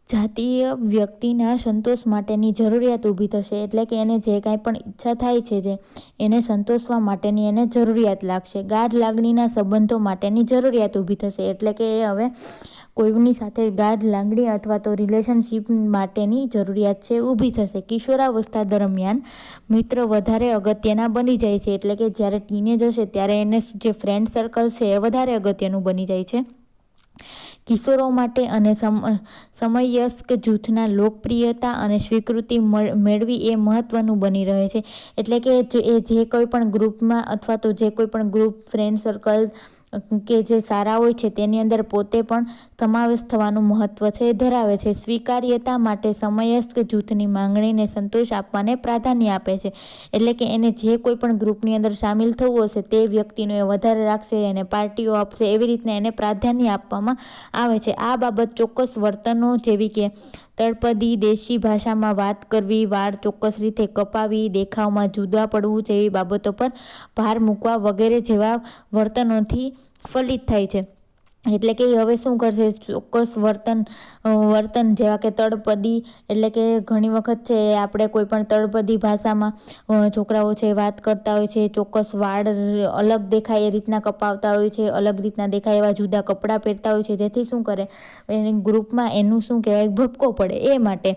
જાતીય વ્યક્તિના સંતોષ માટેની જરૂરિયાત ઊભી થશે, એટલે કે એને જે કાંઈ પણ ઈચ્છા થાય છે જે એને સંતોષવા માટેની એને જરૂરિયાત લાગશે. ગાઢ લાગણીના સંબંધો માટેની જરૂરિયાત ઊભી થશે, એટલે કે એ હવે કોઈની સાથે ગાઢ લાગણી અથવા તો રિલેશનશિપ માટેની જરૂરિયાત છે ઊભી થશે. કિશોરાવસ્થા દરમિયાન મિત્ર વધારે અગત્યના બની જાય છે, એટલે કે જ્યારે ટીનેજ હશે ત્યારે એને જે ફ્રેન્ડ સર્કલ છે એ વધારે અગત્યનું બની જાય છે. કિશોરો માટે અને સમવયસ્ક જૂથના લોકપ્રિયતા અને સ્વીકૃતિ મેળવી એ મહત્વનું બની રહે છે. એટલે કે એ જે કોઈ પણ ગ્રુપમાં અથવા તો જે કોઈ પણ ગ્રુપ ફ્રેન્ડ સર્કલ કે જે સારા હોય છે તેની અંદર પોતે પણ સમાવેશ થવાનું મહત્વ છે ધરાવે છે. સ્વીકાર્યતા માટે સમવયસ્ક જૂથની માંગણીને સંતોષ આપવાને પ્રાધાન્ય આપે છે, એટલે કે એને જે કોઈ પણ ગ્રુપની અંદર સામેલ થવું હશે તે વ્યક્તિનો એ વધારે રાખશે, એને પાર્ટીઓ આપશે, એવી રીતના એને પ્રાધાન્ય આપવામાં આવે છે. આ બાબત ચોક્કસ વર્તનો જેવી કે તળપદી, દેશી ભાષામાં વાત કરવી, વાળ ચોક્કસ રીતે કપાવી, દેખાવમાં જુદા પડવું જેવી બાબતો પર ભાર મૂકવા વગેરે જેવા વર્તનોથી ફલિત થાય છે. એટલે કે હવે શું કરશે, ચોક્કસ વર્તન જેવા કે તળપદી, એટલે કે ઘણી વખત છે આપણે કોઈ પણ તળપદી ભાષામાં છોકરાઓ છે વાત કરતા હોય છે, ચોક્કસ વાળ અલગ દેખાય એ રીતના કપાવતા હોય છે, અલગ રીતના દેખાય એવા જુદા કપડાં પહેરતા હોય છે, જેથી શું કરે એને ગ્રુપમાં એનું શું કહેવાય ભપકો પડે. એ માટે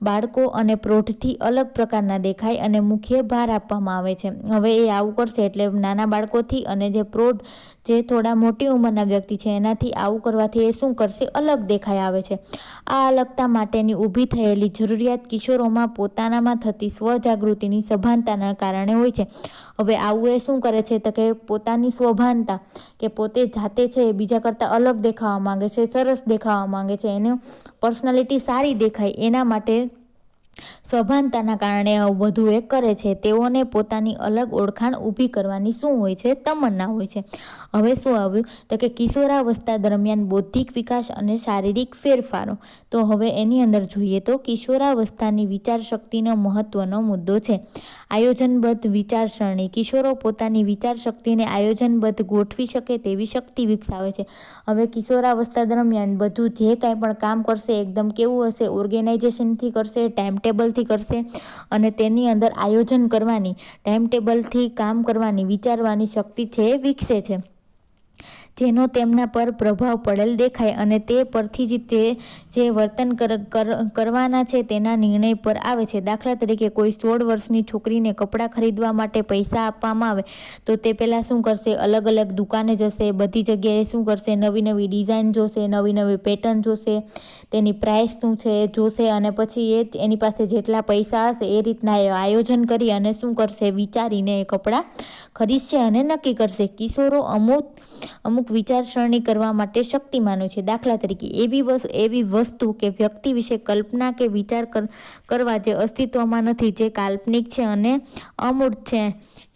બાળકો અને પ્રૌઢથી અલગ પ્રકારના દેખાય અને મુખ્ય ભાર આપવામાં આવે છે. હવે એ આવું કરશે એટલે નાના બાળકોથી અને જે પ્રૌઢ જે થોડા મોટી ઉંમરના વ્યક્તિ છે એનાથી આવું કરવાથી એ શું કરશે, અલગ દેખાઈ આવે છે. આ અલગતા માટેની ઊભી થયેલી જરૂરિયાત કિશોરોમાં પોતાનામાં થતી સ્વજાગૃતિની સભાનતાના કારણે હોય છે. હવે આવું એ શું કરે છે તો કે પોતાની સ્વભાનતા કે પોતે જાતે છે બીજા કરતાં અલગ દેખાવા માંગે છે, સરસ દેખાવા માંગે છે, એનું પર્સનાલિટી સારી દેખાય એના માટે સભાનતાના કારણે બધું એ કરે છે. તેઓને પોતાની અલગ ઓળખાણ ઊભી કરવાની શું હોય છે, તમન્ના હોય છે. હવે શું આવ્યું તો કે કિશોરાવસ્થા દરમિયાન બૌદ્ધિક વિકાસ અને શારીરિક ફેરફારો. તો હવે એની અંદર જોઈએ તો કિશોરાવસ્થાની વિચારશક્તિનો મહત્વનો મુદ્દો છે. આયોજનબદ્ધ વિચારસરણી. કિશોરો પોતાની વિચારશક્તિને આયોજનબદ્ધ ગોઠવી શકે તેવી શક્તિ વિકસાવે છે. હવે કિશોરાવસ્થા દરમિયાન બધું જે કાંઈ પણ કામ કરશે એકદમ કેવું હશે, ઓર્ગેનાઇઝેશનથી કરશે, ટાઈમ ટેબલથી કરશે અને તેની અંદર આયોજન કરવાની, ટાઈમ ટેબલથી કામ કરવાની, વિચારવાની શક્તિ છે એ વિકસે છે, જેનો તેમના પર પ્રભાવ પડેલ દેખાય અને તે પરથી જ તે જે વર્તન કરવાના છે તેના નિર્ણય પર આવે છે. દાખલા તરીકે કોઈ 16 વર્ષની છોકરીને કપડાં ખરીદવા માટે પૈસા આપવામાં આવે તો તે પહેલાં શું કરશે, અલગ અલગ દુકાને જશે, બધી જગ્યાએ શું કરશે, નવી નવી ડિઝાઇન જોશે, નવી નવી પેટર્ન જોશે, તેની પ્રાઇસ શું છે એ જોશે અને પછી એની પાસે જેટલા પૈસા હશે એ રીતના એ આયોજન કરી અને શું કરશે, વિચારીને એ કપડાં ખરીદશે અને નક્કી કરશે. કિશોરો અમુક વિચારસરણી કરવા માટે શક્તિમાન હોય છે. દાખલા તરીકે એવી વસ્તુ કે વ્યક્તિ વિશે કલ્પના કે વિચાર કરવા જે અસ્તિત્વમાં નથી, જે કાલ્પનિક છે અને અમૂર્ત છે.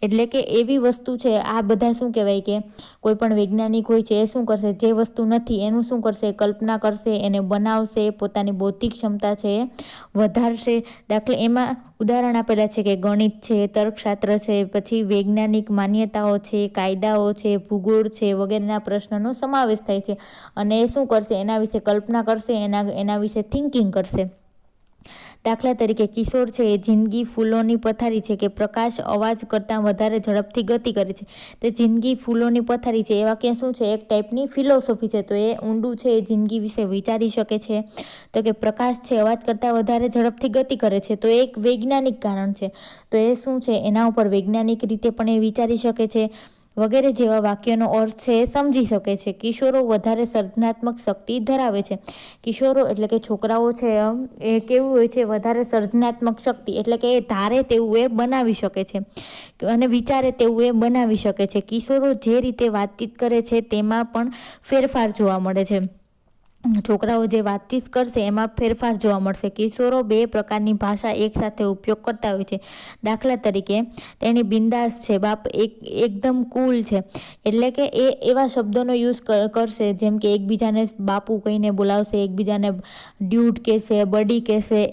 એટલે કે એવી વસ્તુ છે, આ બધા શું કહેવાય કે કોઈ પણ વૈજ્ઞાનિક હોય છે એ શું કરશે, જે વસ્તુ નથી એનું શું કરશે, કલ્પના કરશે, એને બનાવશે, પોતાની બૌદ્ધિક ક્ષમતા છે એ વધારશે. એમાં ઉદાહરણ આપેલા છે કે ગણિત છે, તર્કશાસ્ત્ર છે, પછી વૈજ્ઞાનિક માન્યતાઓ છે, કાયદાઓ છે, ભૂગોળ છે વગેરેના પ્રશ્નનો સમાવેશ થાય છે અને એ શું કરશે, એના વિશે કલ્પના કરશે, એના વિશે થિંકિંગ કરશે. દાખલા તરીકે કિશોર છે એ જિંદગી ફૂલોની પથારી છે કે પ્રકાશ અવાજ કરતાં વધારે ઝડપથી ગતિ કરે છે. તે જિંદગી ફૂલોની પથારી છે એ વાક્ય શું છે, એક ટાઈપની ફિલોસોફી છે. તો એ ઊંડું છે એ જિંદગી વિશે વિચારી શકે છે. તો કે પ્રકાશ છે અવાજ કરતાં વધારે ઝડપથી ગતિ કરે છે, તો એ એક વૈજ્ઞાનિક કારણ છે. તો એ શું છે, એના ઉપર વૈજ્ઞાનિક રીતે પણ એ વિચારી શકે છે વગેરે જેવા વાક્યનો અર્થ છે એ સમજી શકે છે. કિશોરો વધારે સર્જનાત્મક શક્તિ ધરાવે છે. કિશોરો એટલે કે છોકરાઓ છે એ કેવું હોય છે, વધારે સર્જનાત્મક શક્તિ, એટલે કે એ ધારે તેવું એ બનાવી શકે છે અને વિચારે તેવું એ બનાવી શકે છે. કિશોરો જે રીતે વાતચીત કરે છે તેમાં પણ ફેરફાર જોવા મળે છે. છોકરાઓ જે વાતચીત કરશે એમાં ફેરફાર જોવા મળશે. કિશોરો બે પ્રકારની ભાષા એકસાથે ઉપયોગ કરતા હોય છે. દાખલા તરીકે તેની બિંદાસ છે, બાપ એકદમ કૂલ છે, એટલે કે એ એવા શબ્દોનો યુઝ કરશે જેમ કે એકબીજાને બાપુ કહીને બોલાવશે, એકબીજાને ડ્યુડ કહેશે, બડી કહેશે,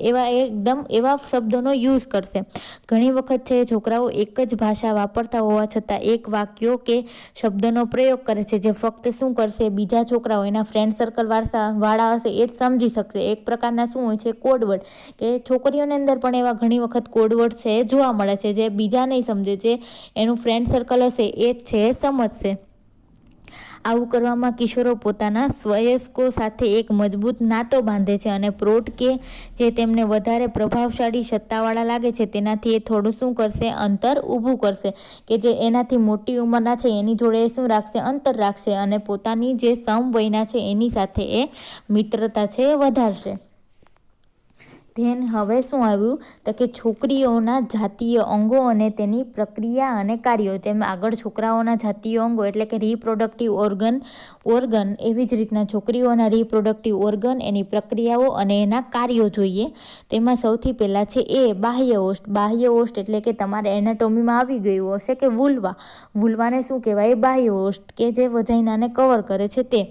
એવા શબ્દોનો યુઝ કરશે. ઘણી વખત છે છોકરાઓ એક જ ભાષા વાપરતા હોવા છતાં એક વાક્યો કે શબ્દનો પ્રયોગ કરે છે જે ફક્ત શું કરશે, બીજા છોકરાઓ એના ફ્રેન્ડ સર્કલ વાળા વાળા હશે એ જ સમજી શકશે. એક પ્રકારના શું હોય છે, કોડવર્ડ, કે છોકરીઓની અંદર પણ એવા ઘણી વખત કોડવર્ડ છે એ જોવા મળે છે, જે બીજા નહીં સમજે, જે એનું ફ્રેન્ડ સર્કલ હશે એ જ છે એ સમજશે. આવું કરવામાં કિશોરો પોતાના વયસ્કો સાથે એક મજબૂત નાતો બાંધે છે અને પ્રૌઢ કે જે તેમને વધારે પ્રભાવશાળી સત્તાવાળા લાગે છે તેનાથી એ થોડું શું કરશે, અંતર ઊભું કરશે, કે જે એનાથી મોટી ઉંમરના છે એની જોડે શું રાખશે, અંતર રાખશે અને પોતાની જે સમવયના છે એની સાથે એ મિત્રતા છે એ વધારશે. ધેન હવે શું આવ્યું તો કે છોકરીઓના જાતીય અંગો અને તેની પ્રક્રિયા અને કાર્યો. તેમ આગળ છોકરાઓના જાતીય અંગો એટલે કે રિપ્રોડક્ટિવ ઓર્ગન એવી જ રીતના છોકરીઓના રિપ્રોડક્ટિવ ઓર્ગન, એની પ્રક્રિયાઓ અને એના કાર્યો જોઈએ. તેમાં સૌથી પહેલાં છે એ બાહ્ય ઓષ્ટ. બાહ્ય ઓષ્ટ એટલે કે તમારે એનાટોમીમાં આવી ગયું હશે કે વુલ્વા. વુલ્વાને શું કહેવાય? બાહ્ય ઓષ્ટ, કે જે વજાઇનાને કવર કરે છે તે.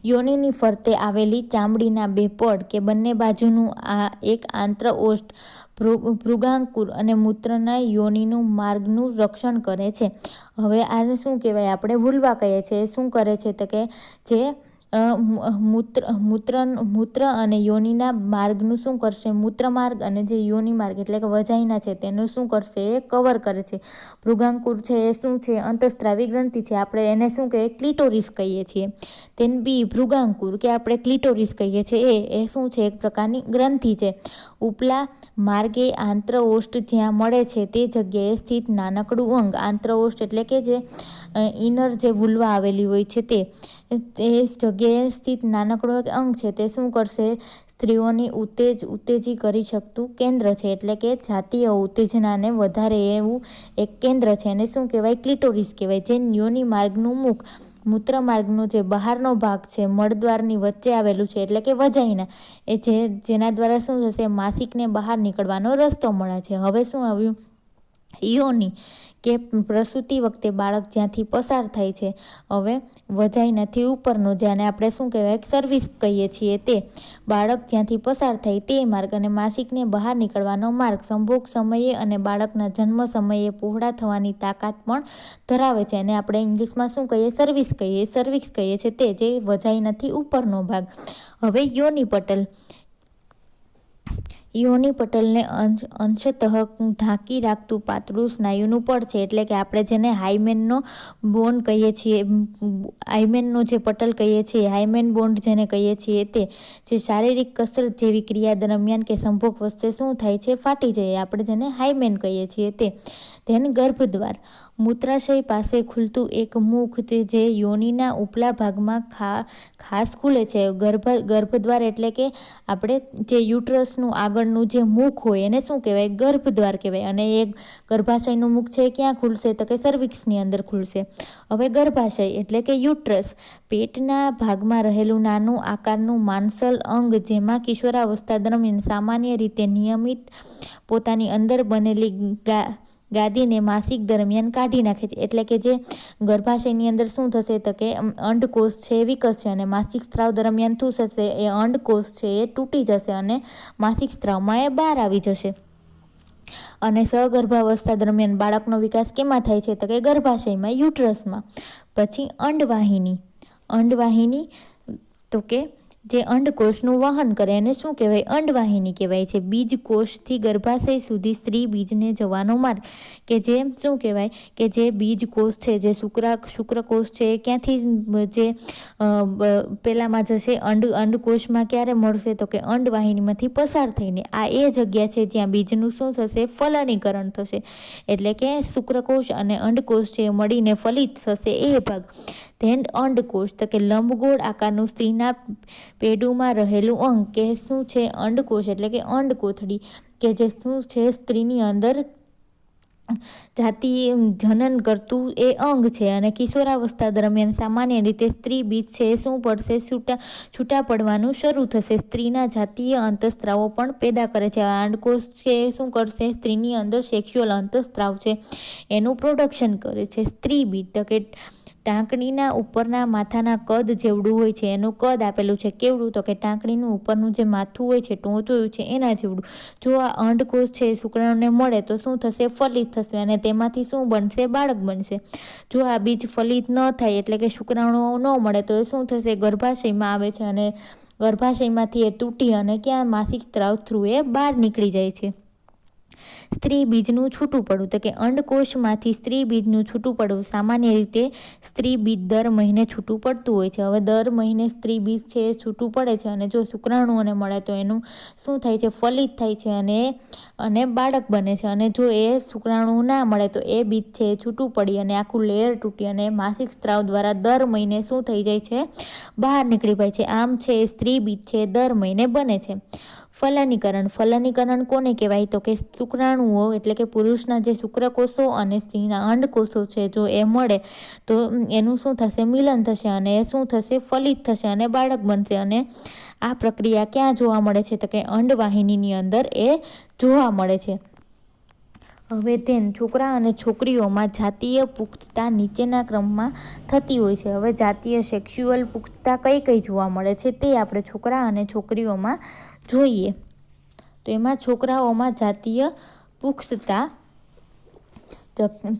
યોનિની ફરતે આવેલી ચામડીના બે પડ કે બંને બાજુનું આ એક આંત્ર ઓષ્ટ ભૃગાંકુર અને મૂત્રના યોનિનું માર્ગનું રક્ષણ કરે છે. હવે આને શું કહેવાય? આપણે વુલ્વા કહીએ છીએ. શું કરે છે તો કે જે મૂત્ર અને યોનિના માર્ગનું શું કરશે? મૂત્ર માર્ગ અને જે યોનિ માર્ગ એટલે કે વજાઇના છે તેનું શું કરશે? એ કવર કરે છે. ભૃગાંકુર છે એ શું છે? અંતઃસ્ત્રાવી ગ્રંથિ છે. આપણે એને શું કહીએ? ક્લિટોરિસ કહીએ છીએ. તેન બી ભૃગાંકુર કે આપણે ક્લિટોરિસ કહીએ છીએ એ શું છે? એક પ્રકારની ગ્રંથિ છે. ઉપલા માર્ગે આંત્ર ઓષ્ટ જ્યાં મળે છે તે જગ્યાએ સ્થિત નાનકડું અંગ. આંત્ર ઓષ્ટ એટલે કે જે ઇનર જે વુલ્વા આવેલી હોય છે તે જગ્યાએ સ્થિત નાનકડું અંગ છે તે શું કરશે? સ્ત્રીઓની ઉત્તેજી કરી શકતું કેન્દ્ર છે, એટલે કે જાતીય ઉત્તેજનાને વધારે એવું એક કેન્દ્ર છે. એને શું કહેવાય? ક્લિટોરિસ કહેવાય. જે યોનિ માર્ગનું મુખ, મૂત્ર માર્ગનો જે બહારનો ભાગ છે મળદ્વારની વચ્ચે આવેલું છે એટલે કે વજાઇના, એ જેના દ્વારા શું થશે? માસિકને બહાર નીકળવાનો રસ્તો મળે છે. હવે શું આવ્યું? યોનિ, કે પ્રસૂતિ વખતે બાળક જ્યાંથી પસાર થાય છે. હવે વજાઇનાથી ઉપરનો, જેને આપણે શું કહેવાય? સર્વિસ કહીએ છીએ તે. બાળક જ્યાંથી પસાર થાય તે માર્ગ અને માસિકને બહાર નીકળવાનો માર્ગ સંભોગ સમયે અને બાળકના જન્મ સમયે પહોળા થવાની તાકાત પણ ધરાવે છે. અને આપણે ઇંગ્લિશમાં શું કહીએ? સર્વિક્સ કહીએ છીએ તે, જે વજાઇનાથી ઉપરનો ભાગ. હવે યોનિ પટલ. યોનિ પટલને અંશતઃ ઢાંકી રાખતું પાતળું સ્નાયુનું પડ છે, એટલે કે આપણે જેને હાઇમેનનો બોન કહીએ છીએ, હાઇમેનનો જે પટલ કહીએ છીએ, હાઇમેન બોન્ડ જેને કહીએ છીએ તે, જે શારીરિક કસરત જેવી ક્રિયા દરમિયાન કે સંભોગ વચ્ચે શું થાય છે? ફાટી જાય. આપણે જેને હાઇમેન કહીએ છીએ તે. ધેન ગર્ભદ્વાર. મૂત્રાશય પાસે ખુલતું એક મુખ જે યોનિના ઉપલા ભાગમાં ખાસ ખુલે છે. ગર્ભદ્વાર એટલે કે આપણે જે યુટ્રસનું આગળનું જે મુખ હોય એને શું કહેવાય? ગર્ભદ્વાર કહેવાય. અને એ ગર્ભાશયનું મુખ છે ક્યાં ખુલશે? તો કે સર્વિક્સની અંદર ખુલશે. હવે ગર્ભાશય એટલે કે યુટ્રસ, પેટના ભાગમાં રહેલું નાનું આકારનું માંસલ અંગ, જેમાં કિશોરાવસ્થા દરમિયાન સામાન્ય રીતે નિયમિત પોતાની અંદર બનેલી ગાદીને માસિક દરમિયાન કાઢી નાખે છે. એટલે કે જે ગર્ભાશયની અંદર શું થશે તો કે અંડકોષ છે એ વિકસશે અને માસિક સ્ત્રાવ દરમિયાન શું થશે? એ અંડકોષ છે એ તૂટી જશે અને માસિક સ્ત્રાવમાં એ બહાર આવી જશે. અને સગર્ભાવસ્થા દરમિયાન બાળકનો વિકાસ કેમાં થાય છે તો કે ગર્ભાશયમાં, યુટ્રસમાં. પછી અંડવાહિની તો કે જે અંડકોષનું વહન કરે એને શું કહેવાય? અંડવાહિની કહેવાય છે. બીજકોષથી ગર્ભાશય સુધી સ્ત્રી બીજને જવાનો માર્ગ, કે જે શું કહેવાય? કે જે બીજકોષ છે, જે શુક્રકોષ છે એ ક્યાંથી જે પેલામાં જશે? અંડકોષમાં ક્યારે મળશે તો કે અંડવાહિનીમાંથી પસાર થઈને. આ એ જગ્યા છે જ્યાં બીજનું શું થશે? ફલનીકરણ થશે. એટલે કે શુક્રકોષ અને અંડકોષ છે મળીને ફલિત થશે એ ભાગ. ધેન અંડકોષ તો કે લંબગોળ આકારનું સ્ત્રીના પેડુમાં રહેલું અંગ, કે શું છે? અંડકોષ એટલે કે અંડકોથળી, કે જે શું છે? સ્ત્રીની અંદર જાતિ જનન કરતું એ અંગ છે. અને કિશોરાવસ્થા દરમિયાન સામાન્ય રીતે સ્ત્રી બીજ છે એ શું પડશે? છૂટા પડવાનું શરૂ થશે. સ્ત્રીના જાતીય અંતઃસ્ત્રાવો પણ પેદા કરે છે. અંડકોષ છે એ શું કરશે? સ્ત્રીની અંદર સેક્સ્યુઅલ અંતઃસ્ત્રાવ છે એનું પ્રોડક્શન કરે છે. સ્ત્રી બીજ તો કે ટાંકણીના ઉપરના માથાના કદ જેવડું હોય છે. એનું કદ આપેલું છે કેવડું, તો કે ટાંકણીનું ઉપરનું જે માથું હોય છે, ટોચું છે, એના જેવડું. જો આ અંડકોષ છે એ શુક્રાણુને મળે તો શું થશે? ફલિત થશે અને તેમાંથી શું બનશે? બાળક બનશે. જો આ બીજ ફલિત ન થાય એટલે કે શુક્રાણુઓ ન મળે તો એ શું થશે? ગર્ભાશયમાં આવે છે અને ગર્ભાશયમાંથી એ તૂટી અને ક્યાં? માસિક સ્ત્રાવ થ્રુ એ બહાર નીકળી જાય છે. સ્ત્રી બીજનું છૂટું પડવું, તો કે અંડકોષમાંથી સ્ત્રી બીજનું છૂટું પડવું. સામાન્ય રીતે સ્ત્રી બીજ દર મહિને છૂટું પડતું હોય છે. હવે દર મહિને સ્ત્રી બીજ છે એ છૂટું પડે છે અને જો શુક્રાણુઓને મળે તો એનું શું થાય છે? ફલિત થાય છે અને બાળક બને છે. અને જો એ શુક્રાણુ ના મળે તો એ બીજ છે એ છૂટું પડી અને આખું લેયર તૂટી અને માસિક સ્ત્રાવ દ્વારા દર મહિને શું થઈ જાય છે? બહાર નીકળી જાય છે. આમ છે સ્ત્રી બીજ છે દર મહિને બને છે. ફલનીકરણ. ફલનીકરણ કોને કહેવાય? તો કે શુક્રાણુઓ એટલે કે પુરુષના જે શુક્રકોષો અને સ્ત્રીના અંડકોષો છે જો એ મળે તો એનું શું થશે? મિલન થશે અને એ શું થશે? ફલિત થશે અને બાળક બનશે. અને આ પ્રક્રિયા ક્યાં જોવા મળે છે? તો કે અંડવાહિનીની અંદર એ જોવા મળે છે. હવે છોકરા અને છોકરીઓમાં જાતીય પુખ્તતા નીચેના ક્રમમાં થતી હોય છે. હવે જાતીય સેક્સ્યુઅલ પુખ્તતા કઈ જોવા મળે છે તે આપણે છોકરા અને છોકરીઓમાં જોઈએ. તો એમાં છોકરાઓમાં જાતીય પુખ્તતા,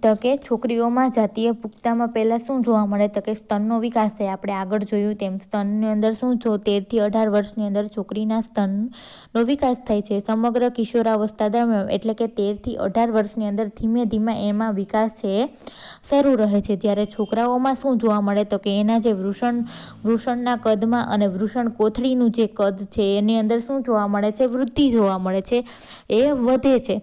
તો કે છોકરીઓમાં જાતીય પુખ્તતામાં પહેલાં શું જોવા મળે? તો કે સ્તનનો વિકાસ થાય. આપણે આગળ જોયું તેમ સ્તનની અંદર શું 13 થી 18 વર્ષની અંદર છોકરીના સ્તનનો વિકાસ થાય છે. સમગ્ર કિશોરાવસ્થા દરમિયાન એટલે કે 13 થી 18 વર્ષની અંદર ધીમે ધીમે એમાં વિકાસ છે એ શરૂ રહે છે. જ્યારે છોકરાઓમાં શું જોવા મળે? તો કે એના જે વૃષણના કદમાં અને વૃષણ કોથળીનું જે કદ છે એની અંદર શું જોવા મળે છે? વૃદ્ધિ જોવા મળે છે, એ વધે છે.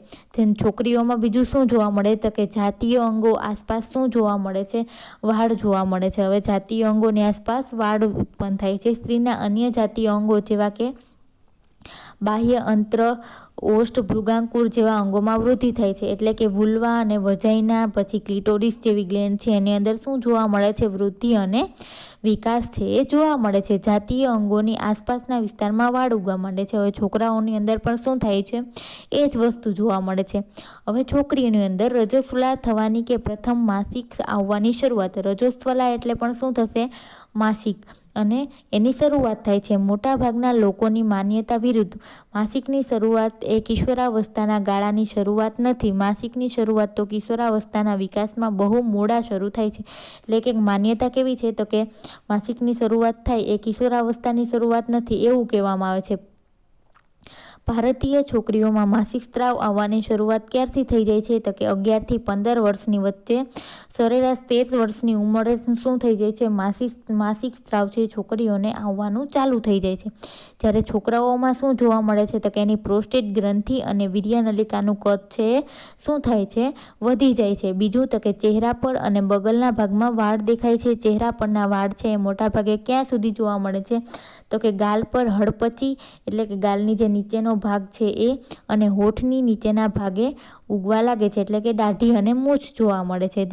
છોકરીઓમાં બીજું શું જોવા મળે? તો કે જાતીય અંગો આસપાસ શું જોવા મળે છે? વાળ જોવા મળે છે. હવે જાતીય અંગોની આસપાસ વાળ ઉત્પન્ન થાય છે. સ્ત્રીના અન્ય જાતીય અંગો જેવા કે બાહ્ય અંત્ર, ઓષ્ઠ, ભૃગાંકુર જેવા અંગોમાં વૃદ્ધિ થાય છે. એટલે કે વુલ્વા અને વજાઇના, પછી ક્લિટોરિસ જેવી ગ્લેન્ડ છે એની અંદર શું જોવા મળે છે? વૃદ્ધિ અને વિકાસ છે એ જોવા મળે છે. જાતીય અંગોની આસપાસના વિસ્તારમાં વાળ ઉગવા માંડે છે. હવે છોકરાઓની અંદર પણ શું થાય છે? એ જ વસ્તુ જોવા મળે છે. હવે છોકરીઓની અંદર રજસ્વલા થવાની કે પ્રથમ માસિક આવવાની શરૂઆત. રજસ્વલા એટલે પણ શું થશે? માસિક, અને એની શરૂઆત થાય છે. મોટાભાગના લોકોની માન્યતા વિરુદ્ધ માસિકની શરૂઆત એ કિશોરાવસ્થાના ગાળાની શરૂઆત નથી. માસિકની શરૂઆત તો કિશોરાવસ્થાના વિકાસમાં બહુ મોડા શરૂ થાય છે. એટલે કે માન્યતા કેવી છે? તો કે માસિકની શરૂઆત થાય એ કિશોરાવસ્થાની શરૂઆત નથી એવું કહેવામાં આવે છે. ભારતીય છોકરીઓમાં માસિક સ્ત્રાવ આવવાની શરૂઆત ક્યારથી થઈ જાય છે? તો કે 11 થી 15 વર્ષની વચ્ચે. સરેરાશ 13 વર્ષની ઉંમરે શું થઈ જાય છે? માસિક સ્ત્રાવ છે છોકરીઓને આવવાનું ચાલુ થઈ જાય છે. જ્યારે છોકરાઓમાં શું જોવા મળે છે? તો કે એની પ્રોસ્ટેટ ગ્રંથિ અને વીર્યનલિકાનું કદ છે શું થાય છે? વધી જાય છે. બીજું તો કે ચહેરા પર અને બગલના ભાગમાં વાળ દેખાય છે. ચહેરા પરના વાળ છે એ મોટા ભાગે ક્યાં સુધી જોવા મળે છે? તો કે ગાલ પર હડપચી એટલે કે ગાલની જે નીચેનો ભાગ છે એ અને હોઠની નીચેના ભાગે ઉગવા લાગે છે. એટલે કે દાઢી અને મૂછ જોવા મળે છે.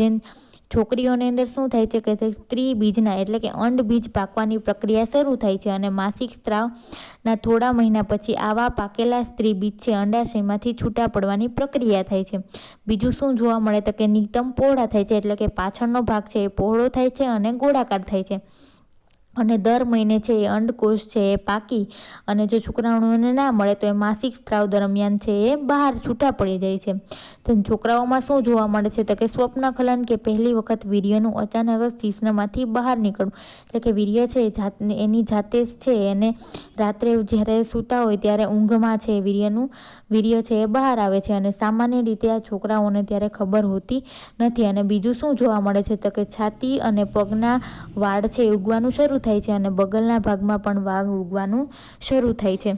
છોકરીઓની અંદર શું થાય છે? કે સ્ત્રી બીજના એટલે કે અંડ બીજ પાકવાની પ્રક્રિયા શરૂ થાય છે અને માસિક સ્ત્રાવના થોડા મહિના પછી આવા પાકેલા સ્ત્રી બીજ છે અંડાશયમાંથી છૂટા પડવાની પ્રક્રિયા થાય છે. બીજું શું જોવા મળે? તો કે નિતંબ પહોળા થાય છે. એટલે કે પાછળનો ભાગ છે એ પહોળો થાય છે અને ગોળાકાર થાય છે. અને દર મહિને છે એ અંડકોષ છે એ પાકી અને જો શુક્રાણુઓને ના મળે તો એ માસિક સ્ત્રાવ દરમિયાન છે એ બહાર છૂટા પડી જાય છે. તો છોકરાઓમાં શું જોવા મળે છે? તો કે સ્વપ્નખલન કે પહેલી વખત વીર્યનું અચાનક શિશ્નમાંથી બહાર નીકળવું. એટલે કે વીર્ય છે એની જાતે જ છે એને રાત્રે જ્યારે સૂતા હોય ત્યારે ઊંઘમાં છે વીર્ય છે એ બહાર આવે છે અને સામાન્ય રીતે આ છોકરાઓને ત્યારે ખબર હોતી નથી. અને બીજું શું જોવા મળે છે? તો કે છાતી અને પગના વાળ છે ઉગવાનું શરૂ થાય છે અને બગલના ભાગમાં પણ વાળ ઉગવાનું શરૂ થાય છે.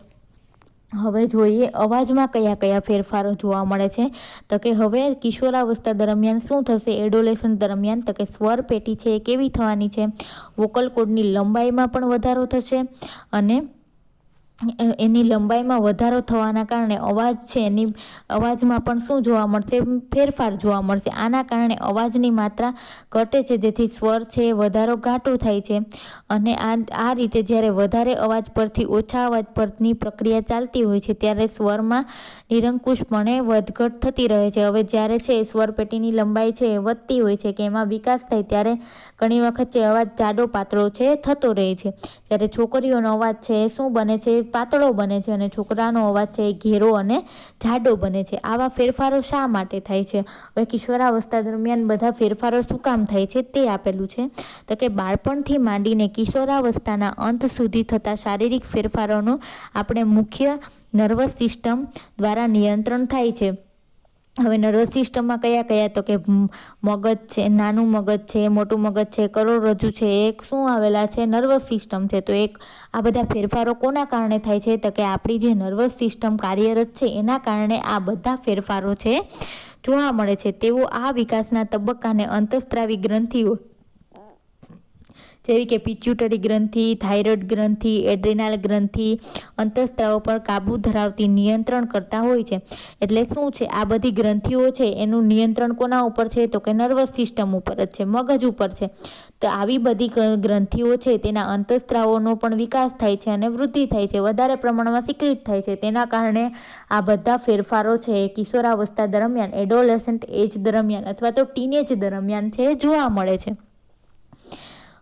હવે જોઈએ અવાજમાં કયા ફેરફારો જોવા મળે છે? તો કે હવે કિશોરાવસ્થા દરમિયાન શું થશે? એડોલેસન્ટ દરમિયાન તો કે સ્વર પેટી છે એ કેવી થવાની છે? વોકલ કોર્ડની લંબાઈમાં પણ વધારો થશે અને એની લંબાઈમાં વધારો થવાના કારણે અવાજ છે એની અવાજમાં પણ શું જોવા મળશે? ફેરફાર જોવા મળશે. આના કારણે અવાજની માત્રા ઘટે છે, જેથી સ્વર છે એ વધારો ઘાટું થાય છે. અને આ રીતે જ્યારે વધારે અવાજ પરથી ઓછા અવાજ પરની પ્રક્રિયા ચાલતી હોય છે ત્યારે સ્વરમાં નિરંકુશપણે વધઘટ થતી રહે છે. હવે જ્યારે છે સ્વરપેટીની લંબાઈ છે એ વધતી હોય છે કે એમાં વિકાસ થાય ત્યારે ઘણી વખત છે અવાજ જાડો પાતળો છે થતો રહે છે. જ્યારે છોકરીઓનો અવાજ છે એ શું બને છે? પાતળો બને છે, અને છોકરાનો અવાજ છે એ ઘેરો અને જાડો બને છે. આવા ફેરફારો શા માટે થાય છે? હવે કિશોરાવસ્થા દરમિયાન બધા ફેરફારો શું કામ થાય છે તે આપેલું છે. તો કે બાળપણથી માંડીને કિશોરાવસ્થાના અંત સુધી થતા શારીરિક ફેરફારોનું આપણે મુખ્ય નર્વસ સિસ્ટમ દ્વારા નિયંત્રણ થાય છે. હવે નર્વસ સિસ્ટમમાં કયા કયા? તો કે મગજ છે, નાનું મગજ છે, મોટું મગજ છે, કરોડરજ્જુ છે, એક શું આવેલા છે? નર્વસ સિસ્ટમ છે. તો આ બધા ફેરફારો કોના કારણે થાય છે? તો કે આપણી જે નર્વસ સિસ્ટમ કાર્યરત છે એના કારણે આ બધા ફેરફારો છે જોવા મળે છે. તેઓ આ વિકાસના તબક્કાને અંતઃસ્ત્રાવી ગ્રંથિઓ જેવી કે પિટ્યુટરી ગ્રંથિ, થાઇરોઇડ ગ્રંથિ, એડ્રિનાલ ગ્રંથિ અંતઃસ્ત્રાવો પર કાબુ ધરાવતી નિયંત્રણ કરતા હોય છે. એટલે શું છે? આ બધી ગ્રંથિઓ છે એનું નિયંત્રણ કોના ઉપર છે? તો કે નર્વસ સિસ્ટમ ઉપર જ છે, મગજ ઉપર છે. તો આવી બધી ગ્રંથિઓ છે તેના અંતઃસ્ત્રાવોનો પણ વિકાસ થાય છે અને વૃદ્ધિ થાય છે, વધારે પ્રમાણમાં સિક્રિટ થાય છે. તેના કારણે આ બધા ફેરફારો છે કિશોરાવસ્થા દરમિયાન, એડોલેસન્ટ એજ દરમિયાન અથવા તો ટીનેજ દરમિયાન છે જોવા મળે છે.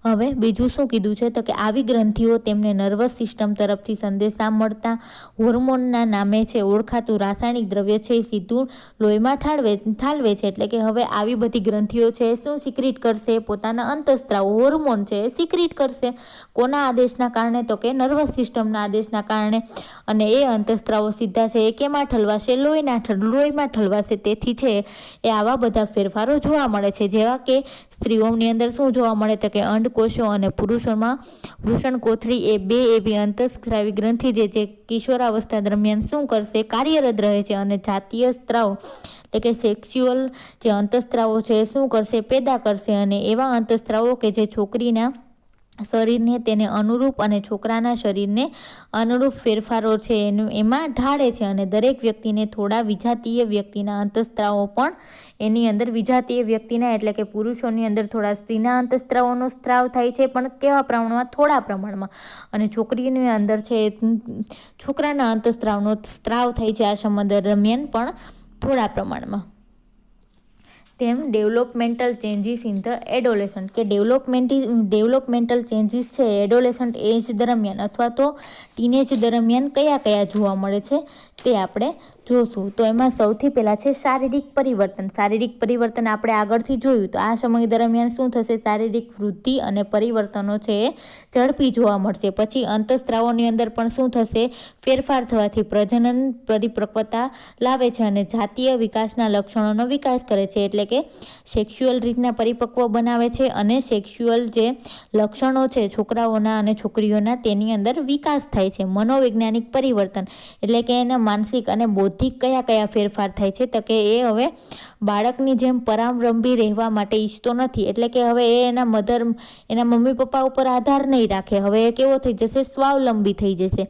હવે બીજું શું કીધું છે? તો કે આવી ગ્રંથિઓ તેમને નર્વસ સિસ્ટમ તરફથી સંદેશા મળતા હોર્મોનના નામે છે ઓળખાતું રાસાયણિક દ્રવ્ય છે એ સીધું લોહીમાં ઠાલવે છે. એટલે કે હવે આવી બધી ગ્રંથિઓ છે શું સિક્રિટ કરશે? પોતાના અંતઃસ્ત્રાવો હોર્મોન છે એ સિક્રિટ કરશે. કોના આદેશના કારણે? તો કે નર્વસ સિસ્ટમના આદેશના કારણે. અને એ અંતઃસ્ત્રાવો સીધા છે એ કેમાં ઠલવાશે? લોહીમાં ઠલવાશે. તેથી છે એ આવા બધા ફેરફારો જોવા મળે છે. જેવા કે સ્ત્રીઓની અંદર શું જોવા મળે? તો કે અંડકોષો અને પુરુષોમાં વૃષણકોથળી એ બે એવી અંતઃસ્ત્રાવી ગ્રંથિ જે કિશોરાવસ્થા દરમિયાન શું કરશે? કાર્યરત રહે છે. અને જાતીય સ્ત્રાવ એટલે કે સેક્સ્યુઅલ જે અંતઃસ્ત્રાવો છે એ શું કરશે? પેદા કરશે. અને એવા અંતઃસ્ત્રાવો કે જે છોકરીના શરીરને તેને અનુરૂપ અને છોકરાના શરીરને અનુરૂપ ફેરફારો છે એમાં ઢાળે છે. અને દરેક વ્યક્તિને થોડા વિજાતીય વ્યક્તિના અંતઃસ્ત્રાવો પણ એની અંદર વિજાતીય વ્યક્તિના એટલે કે પુરુષોની અંદર થોડા સ્ત્રીના અંતઃસ્ત્રાવોનો સ્ત્રાવ થાય છે, પણ કેવા પ્રમાણમાં? થોડા પ્રમાણમાં. અને છોકરીની અંદર છે છોકરાના અંતઃસ્ત્રાવનો સ્ત્રાવ થાય છે આ સમય દરમિયાન પણ થોડા પ્રમાણમાં. તેમ developmental changes in the adolescent કે ડેવલપમેન્ટલ ચેન્જીસ છે એડોલેસન્ટ એજ દરમિયાન અથવા તો ટીનેજ દરમિયાન કયા કયા જોવા મળે છે તે આપણે જોશું. તો એમાં સૌથી પહેલાં છે શારીરિક પરિવર્તન. શારીરિક પરિવર્તન આપણે આગળથી જોયું. તો આ સમય દરમિયાન શું થશે? શારીરિક વૃદ્ધિ અને પરિવર્તનો છે એ ઝડપી જોવા મળશે. પછી અંતઃસ્ત્રાવોની અંદર પણ શું થશે? ફેરફાર થવાથી પ્રજનન પરિપક્વતા લાવે છે અને જાતીય વિકાસના લક્ષણોનો વિકાસ કરે છે. એટલે કે સેક્સ્યુઅલ રીતના પરિપક્વ બનાવે છે અને સેક્સ્યુઅલ જે લક્ષણો છે છોકરાઓના અને છોકરીઓના તેની અંદર વિકાસ થાય છે. મનોવૈજ્ઞાનિક પરિવર્તન એટલે કે એના માનસિક અને બૌદ્ધિક કયા કયા ફેરફાર થાય છે? તો કે એ હવે બાળકની જેમ પરાવલંબી રહેવા માટે ઈચ્છતો નથી. એટલે કે હવે એ એના મમ્મી પપ્પા ઉપર આધાર નહીં રાખે. હવે એ કેવો થઈ જશે? સ્વાવલંબી થઈ જશે.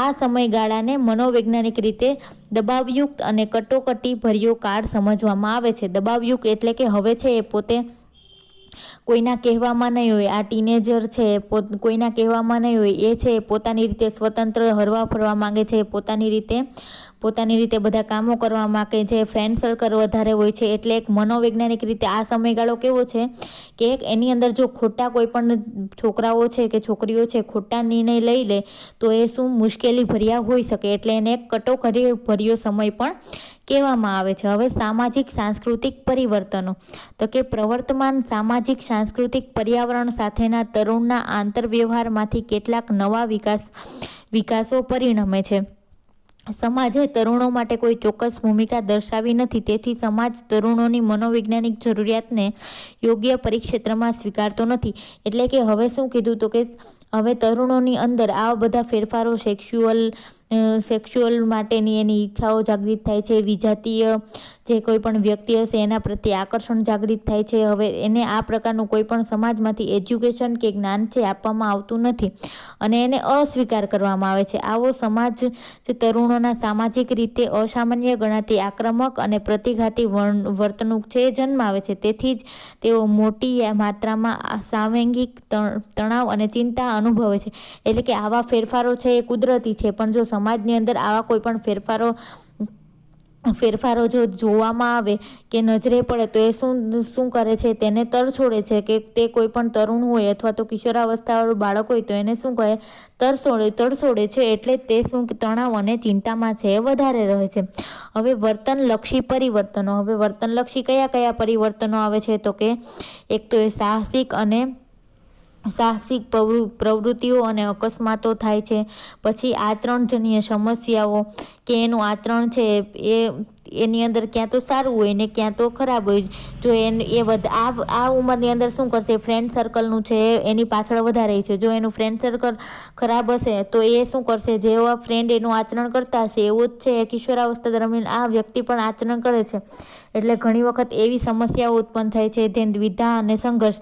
આ સમયગાળાને મનોવૈજ્ઞાનિક રીતે દબાવયુક્ત અને કટોકટી ભર્યો કાળ સમજવામાં આવે છે. દબાવયુક્ત એટલે કે હવે છે એ પોતે કોઈના કહેવામાં નહીં હોય. આ ટીનેજર છે કોઈના કહેવામાં નહીં હોય. એ છે પોતાની રીતે સ્વતંત્ર હરવા ફરવા માંગે છે, પોતાની રીતે બધા કામો કરવા માંગે છે, ફ્રેન્ડ સર્કલ વધારે હોય છે. એટલે એક મનોવૈજ્ઞાનિક રીતે આ સમયગાળો કેવો છે કે એની અંદર જો ખોટા કોઈ પણ છોકરાઓ છે કે છોકરીઓ છે ખોટા નિર્ણય લઈ લે તો એ શું મુશ્કેલી ભર્યા હોઈ શકે. એટલે એને એક કટોકટી ભર્યો સમય પણ કહેવામાં આવે છે. હવે સામાજિક સાંસ્કૃતિક પરિવર્તનો તો કે પ્રવર્તમાન સામાજિક સાંસ્કૃતિક પર્યાવરણ સાથેના તરુણના આંતરવ્યવહારમાંથી કેટલાક નવા વિકાસો પરિણમે છે. સમાજે તરુણો માટે કોઈ ચોક્કસ ભૂમિકા દર્શાવી નથી. તેથી સમાજ તરુણોની મનોવૈજ્ઞાનિક જરૂરિયાતને યોગ્ય પરિક્ષેત્રમાં સ્વીકારતો નથી. એટલે કે હવે શું કીધું? તો કે હવે તરુણોની અંદર આવા બધા ફેરફારો સેક્સ્યુઅલ સેક્સ્યુઅલ માટેની એની ઈચ્છાઓ જાગૃત થાય છે, વિજાતીય જે કોઈ પણ વ્યક્તિ હશે એના પ્રત્યે આકર્ષણ જાગૃત થાય છે. હવે એને આ પ્રકારનું કોઈ પણ સમાજમાંથી એજ્યુકેશન કે જ્ઞાન છે આપવામાં આવતું નથી અને એને અસ્વીકાર કરવામાં આવે છે. આવો સમાજ જે તરુણોના સામાજિક રીતે અસામાન્ય ગણાતી આક્રમક અને પ્રતિઘાતી વર્તણૂક છે એ જન્માવે છે. તેથી જ તેઓ મોટી માત્રામાં સાંવેગિક તણાવ અને ચિંતા અનુભવે છે. એટલે કે આવા ફેરફારો છે એ કુદરતી છે, પણ જો સમાજની અંદર આવા કોઈ પણ ફેરફારો જો જોવામાં આવે કે નજરે પડે તો એ શું કરે છે, તેને તરછોડે છે. કે તે કોઈ પણ તરુણ હોય અથવા તો કિશોરાવસ્થાવાળું બાળક હોય તો એને શું કહે, તરછોડે છે. એટલે તે શું તણાવ અને ચિંતામાં છે એ વધારે રહે છે. હવે વર્તનલક્ષી પરિવર્તનો. હવે વર્તનલક્ષી કયા કયા પરિવર્તનો આવે છે, તો કે એક તો એ સાહસિક પ્રવૃત્તિઓ અને અકસ્માતો થાય છે. પછી આચરણજન્ય સમસ્યાઓ, કે એનું આચરણ છે એની અંદર ક્યાં તો સારું હોય ને ક્યાં તો ખરાબ હોય. જો આ ઉંમરની અંદર શું કરશે, ફ્રેન્ડ સર્કલનું છે એની પાછળ વધારે છે. જો એનું ફ્રેન્ડ સર્કલ ખરાબ હશે તો એ શું કરશે, જેવા ફ્રેન્ડ એનું આચરણ કરતા હશે એવું જ છે કિશોરાવસ્થા દરમિયાન આ વ્યક્તિ પણ આચરણ કરે છે. એટલે ઘણી વખત એવી સમસ્યાઓ ઉત્પન્ન થાય છે જેમ દ્વિધા અને સંઘર્ષ.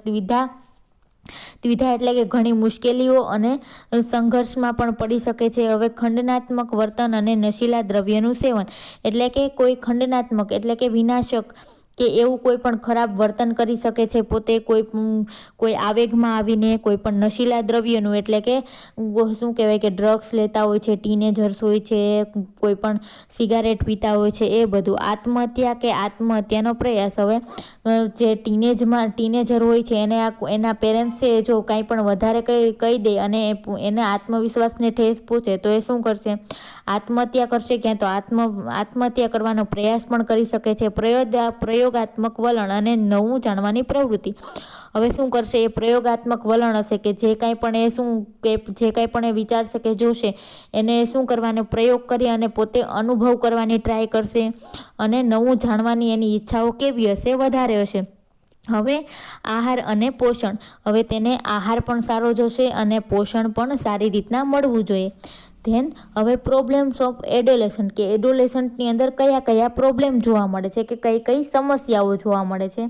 દ્વિધા એટલે કે ઘણી મુશ્કેલીઓ અને સંઘર્ષમાં પણ પડી શકે છે. હવે ખંડનાત્મક વર્તન અને નશીલા દ્રવ્યનું સેવન, એટલે કે કોઈ ખંડનાત્મક એટલે કે વિનાશક કે એવું કોઈ પણ ખરાબ વર્તન કરી શકે છે પોતે કોઈ આવેગમાં આવીને. કોઈ પણ નશીલા દ્રવ્યનું એટલે કે શું કહેવાય કે ડ્રગ્સ લેતા હોય છે, ટીનેજર્સ હોય છે, કોઈ પણ સિગારેટ પીતા હોય છે, એ બધું. આત્મહત્યા કે આત્મહત્યાનો પ્રયાસ. હવે જે ટીનેજર હોય છે એના પેરેન્ટ્સ છે જો કાંઈ પણ વધારે કહી દે અને એને આત્મવિશ્વાસને ઠેસ પહોંચે તો એ શું કરશે, આત્મહત્યા કરશે. ક્યાં તો આત્મહત્યા કરવાનો પ્રયાસ પણ કરી શકે છે. પ્રયોગાત્મક વલણ અને નવું જાણવાની પ્રવૃત્તિ. હવે શું કરશે, એ પ્રયોગાત્મક વલણ હશે કે જે કાંઈ પણ એ વિચારશે કે જોશે એને શું કરવાનો પ્રયોગ કરી અને પોતે અનુભવ કરવાની ટ્રાય કરશે અને નવું જાણવાની એની ઈચ્છાઓ કેવી હશે, વધારે હશે. હવે આહાર અને પોષણ. હવે તેને આહાર પણ સારો જોશે અને પોષણ પણ સારી રીતના મળવું જોઈએ. હવે પ્રોબ્લેમ્સ ઓફ એડોલેસન્ટ, કે એડોલેસન્ટની અંદર કયા કયા પ્રોબ્લેમ જોવા મળે છે, કે કઈ કઈ સમસ્યાઓ જોવા મળે છે.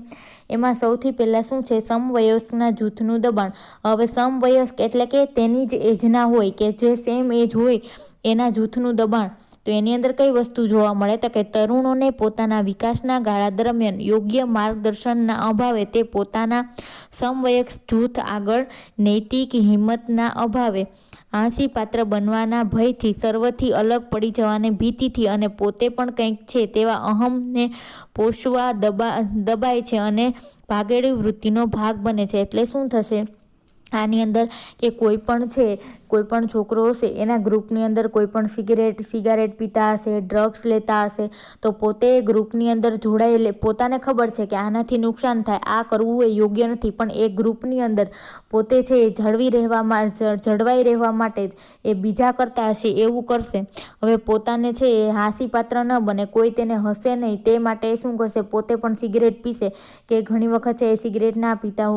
એમાં સૌથી પહેલાં શું છે, સમવયસ્કના જૂથનું દબાણ. હવે સમવયસ્ક એટલે કે તેની જ એજના હોય કે જે સેમ એજ હોય એના જૂથનું દબાણ. તો એની અંદર કઈ વસ્તુ જોવા મળે, તો કે તરુણોને પોતાના વિકાસના ગાળા દરમિયાન યોગ્ય માર્ગદર્શનના અભાવે, તે પોતાના સમવયસ્ક જૂથ આગળ નૈતિક હિંમતના અભાવે, હાંસીપાત્ર બનવાના ભયથી, સર્વથી અલગ પડી જવાની ભીતિથી અને પોતે પણ કંઈક છે તેવા અહમને પોષવા દબાય છે અને ભાગેડુ વૃત્તિનો ભાગ બને છે. એટલે શું થશે આની અંદર, કે કોઈ પણ છોકરો હશે એના ગ્રુપની અંદર કોઈ પણ સિગારેટ પીતા હશે, ડ્રગ્સ લેતા હશે, તો પોતે ગ્રુપની અંદર જોડાયેલે, પોતાને ખબર છે કે આનાથી નુકસાન થાય, આ કરવું એ યોગ્ય નથી, પણ એ ગ્રુપની અંદર પોતે છે એ જળવાઈ રહેવા માટે જ એ બીજા કરતા હશે એવું કરશે. હવે પોતાને છે એ હાંસીપાત્ર ન બને, કોઈ તેને હસે નહીં, તે માટે શું કરશે, પોતે પણ સિગરેટ પીશે. કે ઘણી વખત છે એ સિગરેટ ના પીતો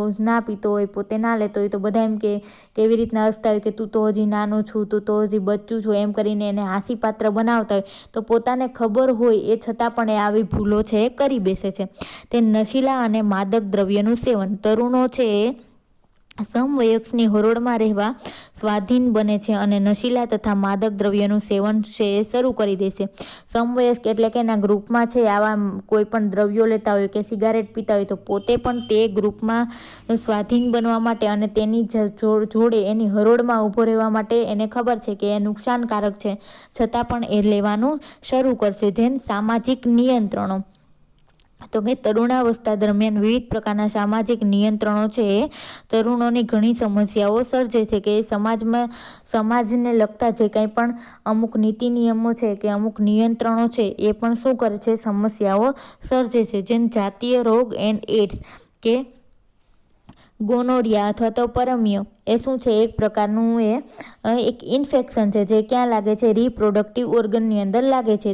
હોય, પોતે ના લેતો હોય તો બધા એમ કે કેવી રીતના હસતા હોય કે તું તો હજી નાનો છું, તું તો હજી બચ્ચું છું, એમ કરીને એને હાંસીપાત્ર બનાવતા હોય. તો પોતાને ખબર હોય એ છતાં પણ એ આવી ભૂલો છે એ કરી બેસે છે. તે નશીલા અને માદક દ્રવ્યનું સેવન. તરુણો છે એ સમવયસ્કની હરોળમાં રહેવા સ્વાધીન બને છે અને નશીલા તથા માદક દ્રવ્યનું સેવન છે એ શરૂ કરી દેશે. સમવયસ્ક એટલે કે એના ગ્રુપમાં છે આવા કોઈ પણ દ્રવ્યો લેતા હોય કે સિગારેટ પીતા હોય તો પોતે પણ તે ગ્રુપમાં સ્વાધીન બનવા માટે અને તેની જોડે એની હરોળમાં ઊભો રહેવા માટે એને ખબર છે કે એ નુકસાનકારક છે, છતાં પણ એ લેવાનું શરૂ કરશે. સામાજિક નિયંત્રણો. તો કે તરુણાવસ્થા દરમિયાન વિવિધ પ્રકારના સામાજિક નિયંત્રણો છે એ તરુણોની ઘણી સમસ્યાઓ સર્જે છે. કે સમાજને લગતા જે કંઈ પણ અમુક નીતિ નિયમો છે કે અમુક નિયંત્રણો છે એ પણ શું કરે છે, સમસ્યાઓ સર્જે છે. જેમ જાતીય રોગ એન્ડ એડ્સ, કે ગોનોરિયા અથવા તો પરમિયો એ શું છે? એક પ્રકારનું એક ઇન્ફેક્શન છે જે ક્યાં લાગે છે? રિપ્રોડક્ટિવ ઓર્ગનની અંદર લાગે છે.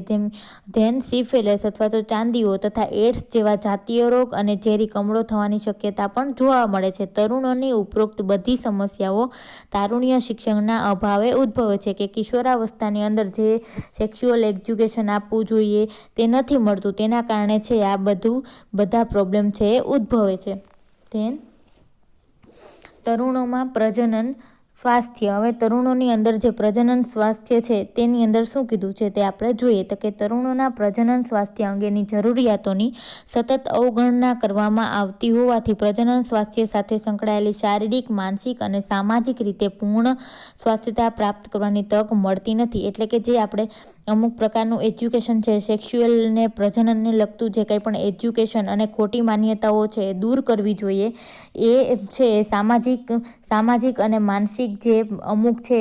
ધેન સિફિલિસ અથવા તો ચાંદીઓ તથા એડ્સ જેવા જાતીય રોગ અને ઝેરી કમળો થવાની શક્યતા પણ જોવા મળે છે. તરુણોની ઉપરોક્ત બધી સમસ્યાઓ તારુણ્ય શિક્ષણના અભાવે ઉદ્ભવે છે કે કિશોરાવસ્થાની અંદર જે સેક્સ્યુઅલ એજ્યુકેશન આપવું જોઈએ તે નથી મળતું. તેના કારણે છે આ બધા પ્રોબ્લેમ છે એ ઉદ્ભવે છે. ધેન તરુણોમાં પ્રજનન સ્વાસ્થ્ય. હવે તરુણોની અંદર જે પ્રજનન સ્વાસ્થ્ય છે તેની અંદર શું કીધું છે તે આપણે જોઈએ તો કે તરુણોના પ્રજનન સ્વાસ્થ્ય અંગેની જરૂરિયાતોની સતત અવગણના કરવામાં આવતી હોવાથી પ્રજનન સ્વાસ્થ્ય સાથે સંકળાયેલી શારીરિક, માનસિક અને સામાજિક રીતે પૂર્ણ સ્વાસ્થ્યતા પ્રાપ્ત કરવાની તક મળતી નથી. એટલે કે જે આપણે અમુક પ્રકારનું એજ્યુકેશન છે, સેક્સ્યુઅલ ને પ્રજનનને લગતું જે કંઈ પણ એજ્યુકેશન અને ખોટી માન્યતાઓ છે એ દૂર કરવી જોઈએ. એ છે સામાજિક અને માનસિક જે અમુક છે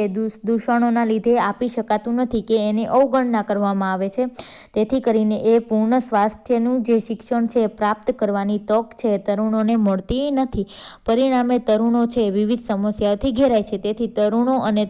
દૂષણોના લીધે આપી શકાતું નથી કે એની અવગણના કરવામાં આવે છે. તેથી કરીને એ પૂર્ણ સ્વાસ્થ્યનું જે શિક્ષણ છે પ્રાપ્ત કરવાની તક છે તરુણોને મળતી નથી. પરિણામે તરુણો છે વિવિધ સમસ્યાઓથી ઘેરાય છે. તેથી તરુણો અને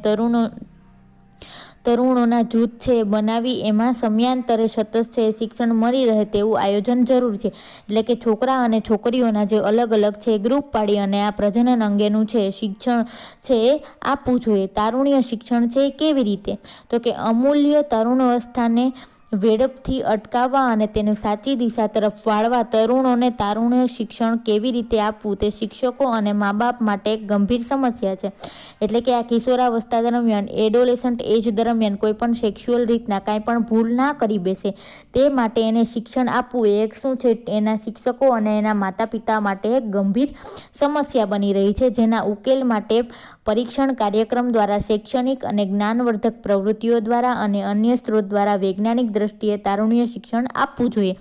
તરુણોના જૂથ છે બનાવી એમાં સમયાંતરે સતત છે શિક્ષણ મળી રહે તેવું આયોજન જરૂર છે. એટલે કે છોકરા અને છોકરીઓના જે અલગ અલગ છે ગ્રુપ પાડી અને આ પ્રજનન અંગેનું છે શિક્ષણ છે એ આપવું જોઈએ. તારુણ્ય શિક્ષણ છે કેવી રીતે? તો કે અમૂલ્ય તરુણાવસ્થાને વેડપથી અટકાવવા અને તેને સાચી દિશા તરફ વાળવા તરુણોને તારુણ્ય શિક્ષણ કેવી રીતે આપવું તે શિક્ષકો અને મા બાપ માટે એક ગંભીર સમસ્યા છે. એટલે કે આ કિશોરાવસ્થા દરમિયાન એડોલેસન્ટ એજ દરમિયાન કોઈ પણ સેક્સ્યુઅલ રીતના કાંઈ પણ ભૂલ ના કરી બેસે તે માટે એને શિક્ષણ આપવું એ એક શું છે એના શિક્ષકો અને એના માતા પિતા માટે એક ગંભીર સમસ્યા બની રહી છે. જેના ઉકેલ માટે પરીક્ષણ કાર્યક્રમ દ્વારા, શૈક્ષણિક અને જ્ઞાનવર્ધક પ્રવૃત્તિઓ દ્વારા અને અન્ય સ્ત્રોત દ્વારા વૈજ્ઞાનિક દ્રષ્ટિએ તારુણ્ય શિક્ષણ આપવું જોઈએ.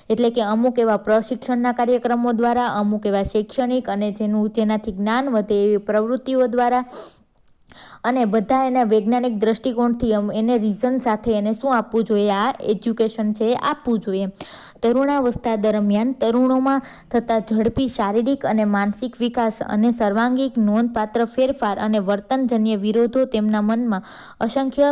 એટલે કે અમુક એવા પ્રશિક્ષણના કાર્યક્રમો દ્વારા, અમુક એવા શૈક્ષણિક અને જેનાથી જ્ઞાન વધે એવી પ્રવૃત્તિઓ દ્વારા અને બધા એના વૈજ્ઞાનિક દ્રષ્ટિકોણથી એને રીઝન સાથે એને શું આપવું જોઈએ? આ એજ્યુકેશન છે આપવું જોઈએ. તરુણાવસ્થા દરમિયાન તરુણોમાં થતા ઝડપી શારીરિક અને માનસિક વિકાસ અને સર્વાંગીક નોંધપાત્ર ફેરફાર અને વર્તનજન્ય વિરોધો તેમના મનમાં અસંખ્ય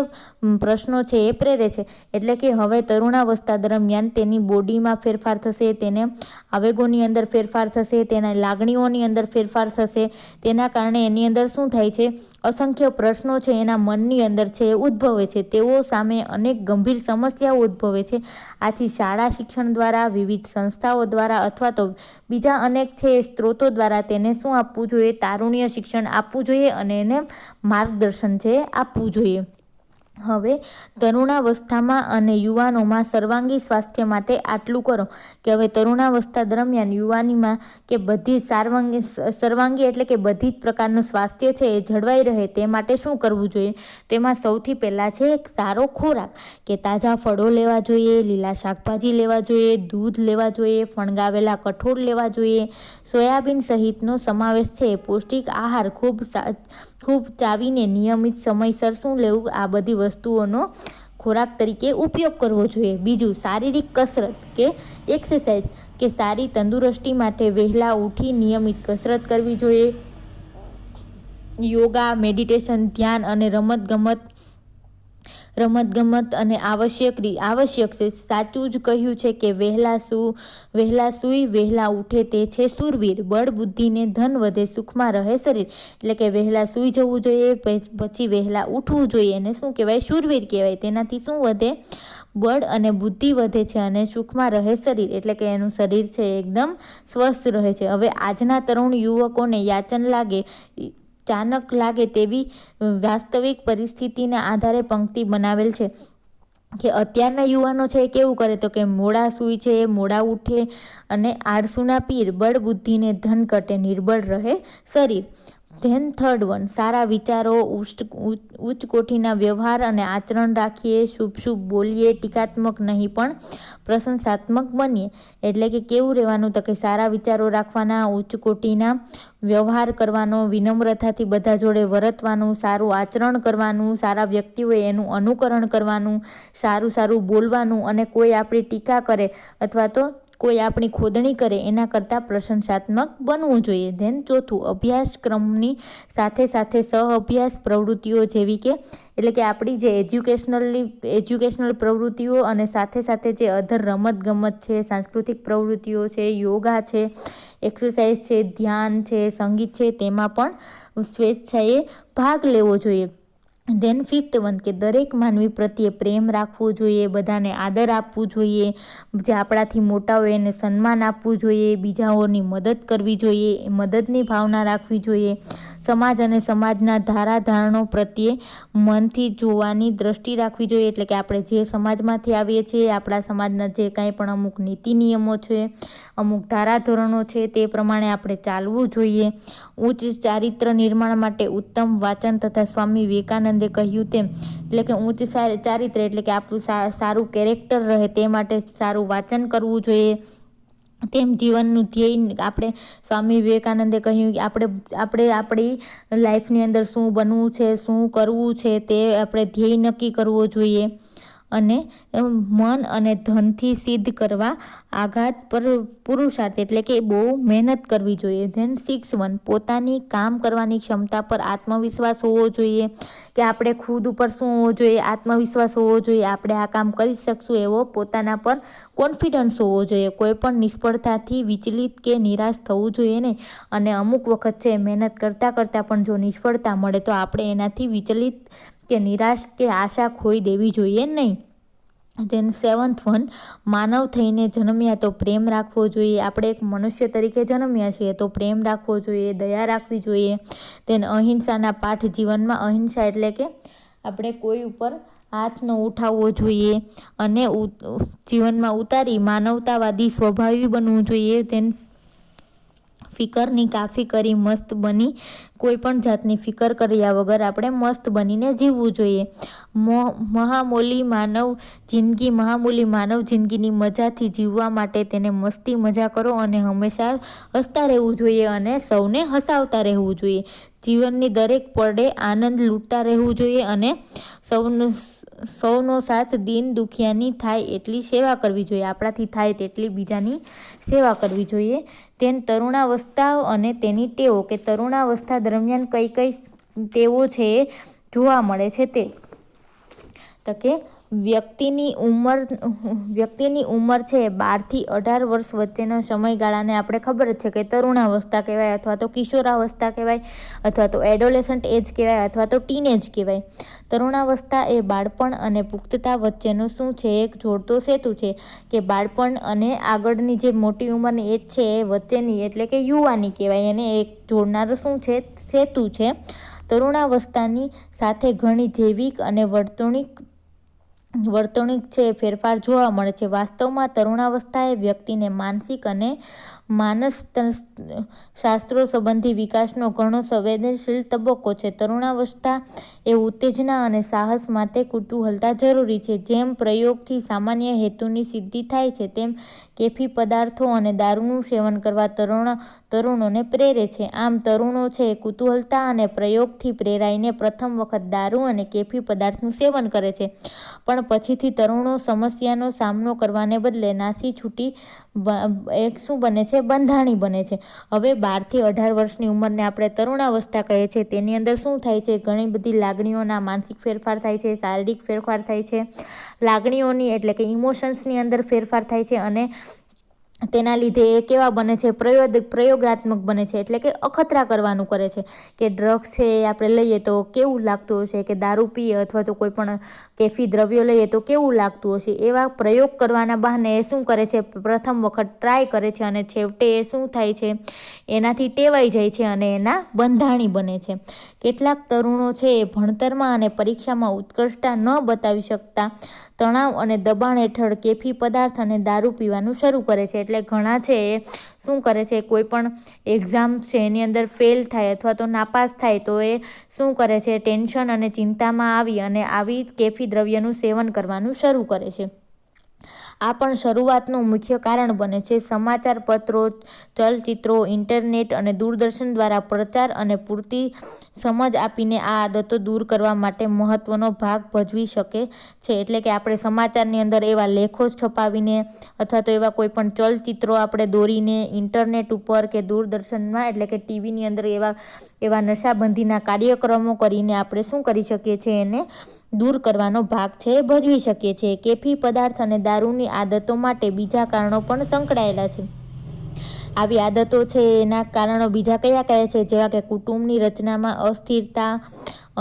પ્રશ્નો છે એ પ્રેરે છે. એટલે કે હવે તરુણાવસ્થા દરમિયાન તેની બોડીમાં ફેરફાર થશે, તેને આવેગોની અંદર ફેરફાર થશે, તેના લાગણીઓની અંદર ફેરફાર થશે. તેના કારણે એની અંદર શું થાય છે? અસંખ્ય પ્રશ્નો છે એના મનની અંદર છે ઉદ્ભવે છે. તેઓ સામે અનેક ગંભીર સમસ્યાઓ ઉદ્ભવે છે. આથી શાળા શિક્ષણ દ્વારા, વિવિધ સંસ્થાઓ દ્વારા અથવા તો બીજા અનેક છે સ્ત્રોતો દ્વારા તેને શું આપવું જોઈએ? તારુણ્ય શિક્ષણ આપવું જોઈએ અને એને માર્ગદર્શન છે આપવું જોઈએ. હવે તરુણાવસ્થામાં અને યુવાનોમાં સર્વાંગી સ્વાસ્થ્ય માટે આટલું કરો કે હવે તરુણાવસ્થા દરમિયાન યુવાનીમાં કે બધી સર્વાંગી એટલે કે બધી જ પ્રકારનું સ્વાસ્થ્ય છે એ જળવાઈ રહે તે માટે શું કરવું જોઈએ? તેમાં સૌથી પહેલાં છે એક સારો ખોરાક કે તાજા ફળો લેવા જોઈએ, લીલા શાકભાજી લેવા જોઈએ, દૂધ લેવા જોઈએ, ફણગાવેલા કઠોળ લેવા જોઈએ, સોયાબીન સહિતનો સમાવેશ છે પૌષ્ટિક આહાર ખૂબ ચાવીને નિયમિત સમયસર શું લેવું? આ બધી વસ્તુઓનો ખોરાક તરીકે ઉપયોગ કરવો જોઈએ. બીજું, શારીરિક કસરત કે એક્સરસાઇઝ કે સારી તંદુરસ્તી માટે વહેલા ઉઠી નિયમિત કસરત કરવી જોઈએ. યોગા, મેડિટેશન, ધ્યાન અને રમતગમત અને આવશ્યક છે. સાચું જ કહ્યું છે કે વહેલા સૂઈ વહેલા ઉઠે તે છે શૂરવીર. બળ બુદ્ધિને ધન વધે, સુખમાં રહે શરીર. એટલે કે વહેલા સૂઈ જવું જોઈએ, પછી વહેલા ઉઠવું જોઈએ. એને શું કહેવાય? શૂરવીર કહેવાય. તેનાથી શું વધે? બળ અને બુદ્ધિ વધે છે અને સુખમાં રહે શરીર. એટલે કે એનું શરીર છે એકદમ સ્વસ્થ રહે છે. હવે આજના તરુણ યુવકોને ચાનક લાગે તેવી વાસ્તવિક પરિસ્થિતિના આધારે પંક્તિ બનાવેલ છે કે અત્યારના યુવાનો છે કેવું કરે તો કે મોડા સૂઈ છે, મોડા ઉઠે અને આળસુના પીર. બળ બુદ્ધિને ધન ઘટે, નિર્બળ રહે શરીર. ધેન થર્ડ વન, સારા વિચારો, ઉચ્ચ કોટીના વ્યવહાર અને આચરણ રાખીએ, શુભ બોલીએ, ટીકાત્મક નહીં પણ પ્રશંસાત્મક બનીએ. એટલે કે કેવું રહેવાનું તો કે સારા વિચારો રાખવાના, ઉચ્ચ કોટીના વ્યવહાર કરવાનો, વિનમ્રતાથી બધા જોડે વર્તવાનું, સારું આચરણ કરવાનું, સારા વ્યક્તિ હોય એનું અનુકરણ કરવાનું, સારું બોલવાનું અને કોઈ આપણી ટીકા કરે અથવા તો કોઈ આપણી ખોદણી કરે એના કરતાં પ્રશંસાત્મક બનવું જોઈએ. ધેન ચોથું, અભ્યાસક્રમની સાથે સાથે સહ-અભ્યાસ પ્રવૃત્તિઓ જેવી કે એટલે કે આપણી જે એજ્યુકેશનલ પ્રવૃત્તિઓ અને સાથે સાથે જે અધર રમતગમત છે, સાંસ્કૃતિક પ્રવૃત્તિઓ છે, યોગા છે, એક્સરસાઇઝ છે, ધ્યાન છે, સંગીત છે, તેમાં પણ સ્વેચ્છાએ ભાગ લેવો જોઈએ. ધેન 5th વન કે દરેક માનવી પ્રત્યે પ્રેમ રાખવો જોઈએ, બધાને આદર આપવું જોઈએ, જે આપણાથી મોટા હોય એને સન્માન આપવું જોઈએ, બીજાઓની મદદ કરવી જોઈએ, મદદની ભાવના રાખવી જોઈએ, સમાજ અને સમાજના ધારાધોરણો પ્રત્યે મનથી જોવાની દ્રષ્ટિ રાખવી જોઈએ. એટલે કે આપણે જે સમાજમાંથી આવીએ છીએ, આપણા સમાજના જે કાંઈ પણ અમુક નીતિ નિયમો છે, અમુક ધારાધોરણો છે, તે પ્રમાણે આપણે ચાલવું જોઈએ. ઉચ્ચ ચારિત્ર નિર્માણ માટે ઉત્તમ વાંચન તથા સ્વામી વિવેકાનંદે કહ્યું તેમ એટલે કે ઉચ્ચ ચારિત્ર એટલે કે આપણું સારું કેરેક્ટર રહે તે માટે સારું વાંચન કરવું જોઈએ. તેમ જીવનનું ધ્યેય આપણે સ્વામી વિવેકાનંદે કહ્યું કે આપણે આપણી લાઈફની અંદર શું બનવું છે, શું કરવું છે, તે આપણે ધ્યેય નક્કી કરવો જોઈએ અને મન અને ધનથી સિદ્ધ કરવા આઘાત પર પુરુષાર્થ એટલે કે બહુ મહેનત કરવી જોઈએ. ધેન 6 વન પોતાની કામ કરવાની ક્ષમતા પર આત્મવિશ્વાસ હોવો જોઈએ કે આપણે ખુદ ઉપર શું હોવો જોઈએ, આત્મવિશ્વાસ હોવો જોઈએ, આપણે આ કામ કરી શકશું એવો પોતાના પર કોન્ફિડન્સ હોવો જોઈએ. કોઈ પણ નિષ્ફળતાથી વિચલિત કે નિરાશ થવું જોઈએ નહીં. અને અમુક વખત છે મહેનત કરતાં કરતાં પણ જો નિષ્ફળતા મળે તો આપણે એનાથી વિચલિત કે નિરાશ કે આશા ખોઈ દેવી જોઈએ નહીં. ધેન 7th વન માનવ થઈને જન્મ્યા તો પ્રેમ રાખવો જોઈએ. આપણે એક મનુષ્ય તરીકે જન્મ્યા છીએ તો પ્રેમ રાખવો જોઈએ, દયા રાખવી જોઈએ. ધેન અહિંસાના પાઠ જીવનમાં, અહિંસા એટલે કે આપણે કોઈ ઉપર હાથ ન ઉઠાવવો જોઈએ અને જીવનમાં ઉતારી માનવતાવાદી સ્વભાવી બનવું જોઈએ. ધેન ફિકરની કાફી કરી મસ્ત બની, કોઈ પણ જાતની ફિકર કર્યા વગર આપણે મસ્ત બનીને જીવવું જોઈએ. મહામૂલી માનવ જિંદગીની મજાથી જીવવા માટે તેને મસ્તી મજા કરો અને હંમેશા હસતા રહેવું જોઈએ અને સૌને હસાવતા રહેવું જોઈએ. જીવનની દરેક પળે આનંદ લૂંટતા રહેવું જોઈએ અને સૌનો સાથ દીન દુખિયાની થાય એટલી સેવા કરવી જોઈએ. આપણાથી થાય તેટલી બીજાની સેવા કરવી જોઈએ. તેન તરુણાવસ્થા અને તેની ટેવો કે તરુણાવસ્થા દરમિયાન કઈ કઈ ટેવો છે એ જોવા મળે છે તે તો કે વ્યક્તિની ઉંમર છે 12 થી 18 વર્ષ વચ્ચેના સમયગાળાને આપણે ખબર જ છે કે તરુણાવસ્થા કહેવાય અથવા તો કિશોરાવસ્થા કહેવાય અથવા તો એડોલેસન્ટ એજ કહેવાય અથવા તો ટીનેજ કહેવાય. તરુણાવસ્થા એ બાળપણ અને પુખ્તતા વચ્ચેનો શું છે એક જોડતો સેતુ છે કે બાળપણ અને આગળની જે મોટી ઉંમરની એજ છે એ વચ્ચેની એટલે કે યુવાની કહેવાય અને એક જોડનાર શું છે સેતુ છે. તરુણાવસ્થાની સાથે ઘણી જૈવિક અને વર્તણૂક છે ફેરફાર જોવા મળે છે. વાસ્તવમાં તરુણાવસ્થા એ વ્યક્તિને માનસિક અને માનસશાસ્ત્રો સંબંધી વિકાસનો ઘણો સંવેદનશીલ તબક્કો છે. તરુણાવસ્થા એ ઉત્તેજના અને સાહસ માટે કુતૂહલતા જરૂરી છે. જેમ પ્રયોગથી સામાન્ય હેતુની સિદ્ધિ થાય છે તેમ કેફી પદાર્થો અને દારૂનું સેવન કરવા તરુણોને પ્રેરે છે. આમ તરુણો છે કુતૂહલતા અને પ્રયોગથી પ્રેરાઈને પ્રથમ વખત દારૂ અને કેફી પદાર્થનું સેવન કરે છે, પણ પછીથી તરુણો સમસ્યાનો સામનો કરવાને બદલે નાસી છૂટી એક શું બને છે બંધાણી બને છે. હવે 12 થી 18 વર્ષની ઉંમરને આપણે તરુણાવસ્થા કહીએ છીએ. તેની અંદર શું થાય છે, ઘણી બધી લાગણીઓના માનસિક ફેરફાર થાય છે, શારીરિક ફેરફાર થાય છે, લાગણીઓની એટલે કે ઇમોશન્સની અંદર ફેરફાર થાય છે અને તેના લીધે એ કેવા બને છે પ્રયોગાત્મક બને છે એટલે કે અખતરા કરવાનું કરે છે. કે ડ્રગ્સ છે એ આપણે લઈએ તો કેવું લાગતું હશે, કે દારૂ પીએ અથવા તો કોઈ પણ કેફી દ્રવ્યો લઈએ તો કેવું લાગતું હશે, એવા પ્રયોગ કરવાના બહાને એ શું કરે છે પ્રથમ વખત ટ્રાય કરે છે અને છેવટે એ શું થાય છે એનાથી ટેવાઈ જાય છે અને એના બંધાણી બને છે. કેટલાક તરુણો છે એ ભણતરમાં અને પરીક્ષામાં ઉત્કૃષ્ટતા ન બતાવી શકતા તણાવ અને દબાણ હેઠળ કેફી પદાર્થ અને દારૂ પીવાનું શરૂ કરે છે. એટલે ઘણા છે એ શું કરે છે કોઈ પણ એક્ઝામ છે એની અંદર ફેલ થાય અથવા તો નાપાસ થાય તો એ શું કરે છે ટેન્શન અને ચિંતામાં આવી અને આવી કેફી દ્રવ્યનું સેવન કરવાનું શરૂ કરે છે. આ પણ શરૂઆતનું મુખ્ય કારણ બને છે. સમાચાર પત્રો, ચલચિત્રો, ઇન્ટરનેટ અને દૂરદર્શન દ્વારા પ્રચાર અને પૂરતી સમજ આપીને આ આદતો દૂર કરવા માટે મહત્વનો ભાગ ભજવી શકે છે. એટલે કે આપણે સમાચારની અંદર એવા લેખો છપાવીને અથવા તો એવા કોઈ પણ ચલચિત્રો આપણે દોરીને ઇન્ટરનેટ ઉપર કે દૂરદર્શનમાં એટલે કે ટીવીની અંદર એવા નશાબંધીના કાર્યક્રમો કરીને આપણે શું કરી શકીએ છીએ, એને દૂર કરવાનો ભાગ છે એ ભજવી શકીએ છીએ. કેફી પદાર્થ અને દારૂની આદતો માટે બીજા કારણો પણ સંકળાયેલા છે. આવી આદતો છે એના કારણો બીજા કયા કયા છે, જેવા કે કુટુંબની રચનામાં અસ્થિરતા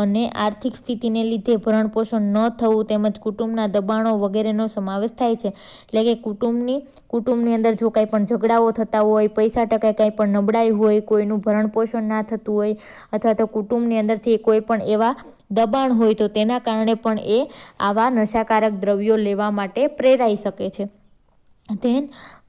અને આર્થિક સ્થિતિને લીધે ભરણપોષણ ન થવું તેમજ કુટુંબના દબાણો વગેરેનો સમાવેશ થાય છે. એટલે કે કુટુંબની અંદર જો કંઈ પણ ઝઘડાઓ થતા હોય, પૈસા ટકા કંઈ પણ નબળાઈ હોય, કોઈનું ભરણપોષણ ના થતું હોય અથવા તો કુટુંબની અંદરથી કોઈ પણ એવા દબાણ હોય તો તેના કારણે પણ એ આવા નશાકારક દ્રવ્યો લેવા માટે પ્રેરાઈ શકે છે.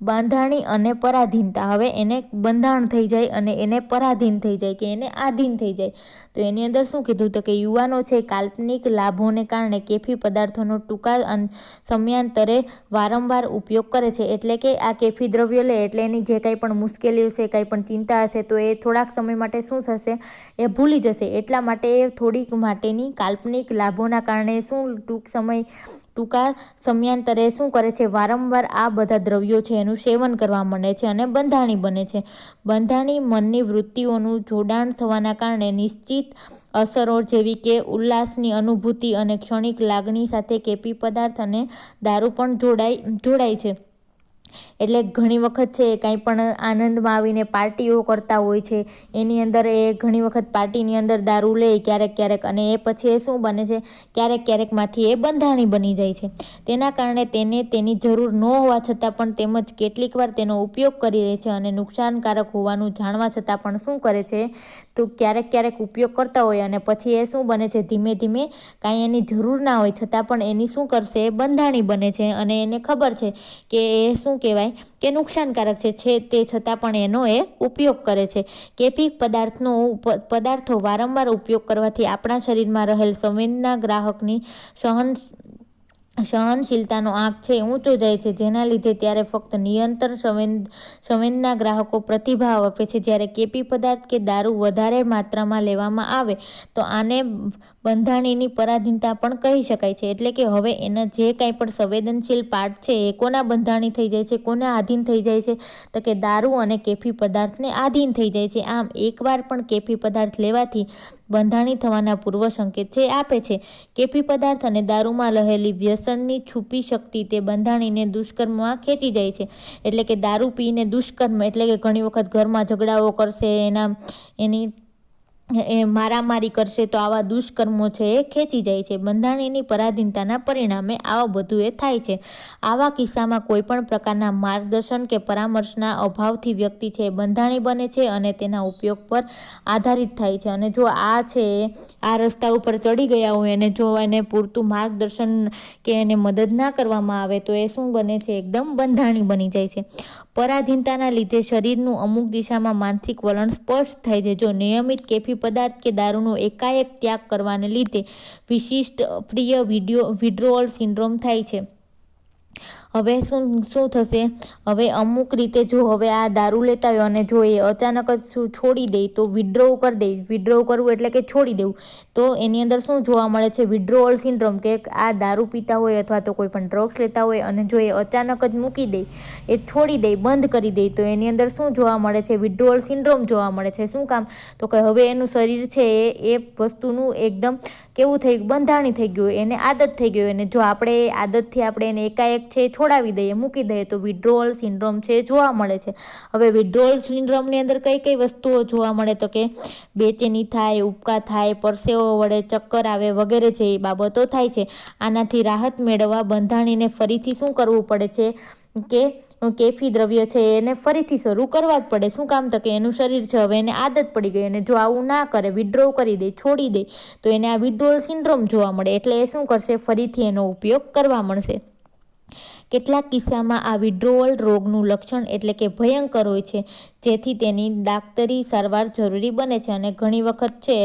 બાંધાણી અને પરાધીનતા. હવે એને બંધાણ થઈ જાય અને એને પરાધીન થઈ જાય કે એને આધીન થઈ જાય. તો એની અંદર શું કીધું તો કે યુવાનો છે કાલ્પનિક લાભોને કારણે કેફી પદાર્થોનો ટૂંકા સમયાંતરે વારંવાર ઉપયોગ કરે છે. એટલે કે આ કેફી દ્રવ્યો લે એટલે એની જે કંઈ પણ મુશ્કેલીઓ છે, કંઈ પણ ચિંતા હશે તો એ થોડાક સમય માટે શું થશે, એ ભૂલી જશે. એટલા માટે એ થોડીક માટેની કાલ્પનિક લાભોના કારણે ટૂંકા સમયાંતરે શું કરે છે, વારંવાર આ બધા દ્રવ્યો છે એનું સેવન કરવા માંડે છે અને બંધાણી બને છે. બંધાણી મનની વૃત્તિઓનું જોડાણ થવાના કારણે નિશ્ચિત અસરો જેવી કે ઉલ્લાસની અનુભૂતિ અને ક્ષણિક લાગણી સાથે કેફી પદાર્થ અને દારૂ પણ જોડાય છે. એટલે ઘણી વખત છે કાંઈ પણ આનંદમાં આવીને પાર્ટીઓ કરતા હોય છે, એની અંદર એ ઘણી વખત પાર્ટીની અંદર દારૂ લે ક્યારેક અને એ પછી એ શું બને છે, ક્યારેકમાંથી એ બંધાણી બની જાય છે. તેના કારણે તેને તેની જરૂર ન હોવા છતાં પણ તેમજ કેટલીક વાર તેનો ઉપયોગ કરી રહે છે અને નુકસાનકારક હોવાનું જાણવા છતાં પણ શું કરે છે, તો ક્યારેક ઉપયોગ કરતા હોય અને પછી એ શું બને છે, ધીમે ધીમે કાંઈ એની જરૂર ના હોય છતાં પણ એની શું કરશે, બંધાણી બને છે અને એને ખબર છે કે એ શું કહેવાય કે નુકસાનકારક છે તે છતાં પણ એનો એ ઉપયોગ કરે છે. કેફી પદાર્થો વારંવાર ઉપયોગ કરવાથી આપણા શરીરમાં રહેલ સંવેદના ગ્રાહકની સહનશીલતાનો આંક છે ઊંચો જાય છે, જેના લીધે ત્યારે ફક્ત નિયંત્રણ સંવેદના ગ્રાહકો પ્રતિભાવ આપે છે. જ્યારે કેફી પદાર્થ કે દારૂ વધારે માત્રામાં લેવામાં આવે તો આને બંધાણીની પરાધીનતા પણ કહી શકાય છે. એટલે કે હવે એના જે કાંઈ પણ સંવેદનશીલ પાર્ટ છે એ કોના બંધાણી થઈ જાય છે, કોને આધીન થઈ જાય છે, તો કે દારૂ અને કેફી પદાર્થને આધીન થઈ જાય છે. આમ એકવાર પણ કેફી પદાર્થ લેવાથી બંધાણી થવાના પૂર્વ સંકેત છે આપે છે. કેફી પદાર્થ અને દારૂમાં રહેલી વ્યસનની છુપી શક્તિ તે બંધાણીને દુષ્કર્મમાં ખેંચી જાય છે. એટલે કે દારૂ પીને દુષ્કર્મ એટલે કે ઘણી વખત ઘરમાં ઝઘડાઓ કરશે, એ મારામારી કરશે તો આવા દુષ્કર્મો છે એ ખેંચી જાય છે. બંધાણીની પરાધીનતાના પરિણામે આવા બધું એ થાય છે. આવા કિસ્સામાં કોઈ પણ પ્રકારના માર્ગદર્શન કે પરામર્શના અભાવથી વ્યક્તિ છે બંધાણી બને છે અને તેના ઉપયોગ પર આધારિત થાય છે. અને જો આ રસ્તા ઉપર ચડી ગયા હોય અને જો એને પૂરતું માર્ગદર્શન કે એને મદદ ના કરવામાં આવે તો એ શું બને છે, એકદમ બંધાણી બની જાય છે. પરાધીનતાના લીધે શરીરનું અમુક દિશામાં માનસિક વલણ સ્પષ્ટ થાય છે. જો નિયમિત કેફી પદાર્થ કે દારૂનો એકાએક ત્યાગ કરવાને લીધે વિશિષ્ટ અપ્રિય વિડ્રોઅલ સિન્ડ્રોમ થાય છે. હવે શું થશે, હવે અમુક રીતે જો હવે આ દારૂ લેતા હોય અને જો એ અચાનક જ છોડી દે તો વિડ્રો કરી દે. વિડ્રો કરવું એટલે કે છોડી દેવું. તો એની અંદર શું જોવા મળે છે, વિડ્રોઅલ સિન્ડ્રોમ, કે આ દારૂ પીતા હોય અથવા તો કોઈ પણ ડ્રગ્સ લેતા હોય અને જો એ અચાનક જ મૂકી દે, એ છોડી દે, બંધ કરી દે તો એની અંદર શું જોવા મળે છે, વિડ્રોઅલ સિન્ડ્રોમ જોવા મળે છે. શું કામ, તો કે હવે એનું શરીર છે એ વસ્તુનું એકદમ કેવું થઈ ગયું, બંધાણી થઈ ગયું, એને આદત થઈ ગઈ. અને જો આપણે આદતથી આપણે એને એકાએક છે છોડાવી દઈએ, મૂકી દઈએ તો વિડ્રોઅલ સિન્ડ્રોમ છે જોવા મળે છે. હવે વિડ્રોઅલ સિન્ડ્રોમની અંદર કઈ વસ્તુઓ જોવા મળે, તો કે બેચેની થાય, ઉબકા થાય, પરસેવો વળે, ચક્કર આવે વગેરે છે એ બાબતો થાય છે. આનાથી રાહત મેળવવા બંધાણીને ફરીથી શું કરવું પડે છે કે કેફી દ્રવ્ય છે એને ફરીથી શરૂ કરવા જ પડે. શું કામ, તો કે એનું શરીર છે હવે એને આદત પડી ગઈ અને જો આવું ના કરે, વિડ્રો કરી દે, છોડી દે તો એને આ વિડ્રોઅલ સિન્ડ્રોમ જોવા મળે. એટલે એ શું કરશે, ફરીથી એનો ઉપયોગ કરવા મળશે. કેટલાક કિસ્સામાં આ વિડ્રોવલ રોગનું લક્ષણ એટલે કે ભયંકર હોય છે, જેથી તેની દાક્તરી સારવાર જરૂરી બને છે અને ઘણી વખત છે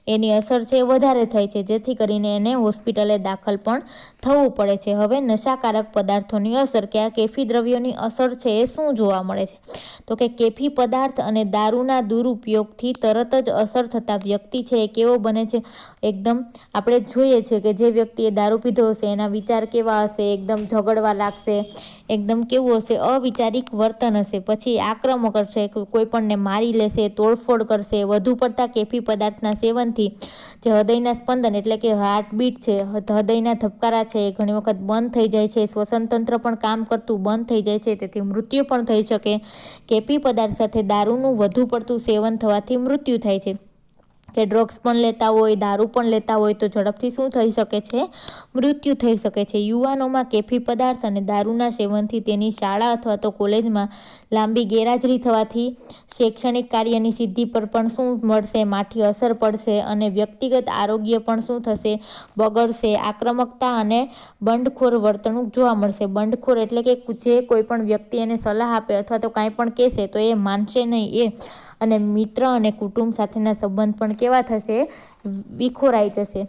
એની અસર છે વધારે થાય છે, જેથી કરીને એને હોસ્પિટલે દાખલ પણ થવું પડે છે. હવે નશાકારક પદાર્થોની અસર કે આ કેફી દ્રવ્યોની અસર છે એ શું જોવા મળે છે, તો કે કેફી પદાર્થ અને દારૂના દુરુપયોગથી તરત જ અસર થતા વ્યક્તિ છે એ કેવો બને છે, એકદમ આપણે જોઈએ છે કે જે વ્યક્તિએ દારૂ પીધો હશે એના વિચાર કેવા હશે, એકદમ ઝઘડવા લાગશે, એકદમ કેવું હશે, અવિચારિક વર્તન હશે, પછી આક્રમક કરશે, કોઈ પણને મારી લેશે, તોડફોડ કરશે. વધુ પડતા કેફી પદાર્થના સેવનથી જે હૃદયના સ્પંદન એટલે કે હાર્ટબીટ છે, હૃદયના ધબકારા છે એ ઘણી વખત બંધ થઈ જાય છે, શ્વસન તંત્ર પણ કામ કરતું બંધ થઈ જાય છે, તેથી મૃત્યુ પણ થઈ શકે. કેફી પદાર્થ સાથે દારૂનું વધુ પડતું સેવન થવાથી મૃત્યુ થાય છે. કે ડ્રગ્સ પણ લેતા હોય, દારૂ પણ લેતા હોય તો ઝડપથી શું થઈ શકે છે, મૃત્યુ થઈ શકે છે. યુવાનોમાં કેફી પદાર્થ અને દારૂના સેવનથી તેની શાળા અથવા તો કોલેજમાં લાંબી ગેરહાજરી થવાથી શૈક્ષણિક કાર્યની સિદ્ધિ પર પણ શું મળશે, માઠી અસર પડશે અને વ્યક્તિગત આરોગ્ય પણ શું થશે, બગડશે. આક્રમકતા અને બંડખોર વર્તણૂક જોવા મળશે. બંડખોર એટલે કે જે કોઈ પણ વ્યક્તિ એને સલાહ આપે અથવા તો કાંઈ પણ કહેશે તો એ માનશે નહીં અને મિત્ર અને કુટુંબ સાથેના સંબંધ પણ કેવા થશે, વિખોરાઈ જશે.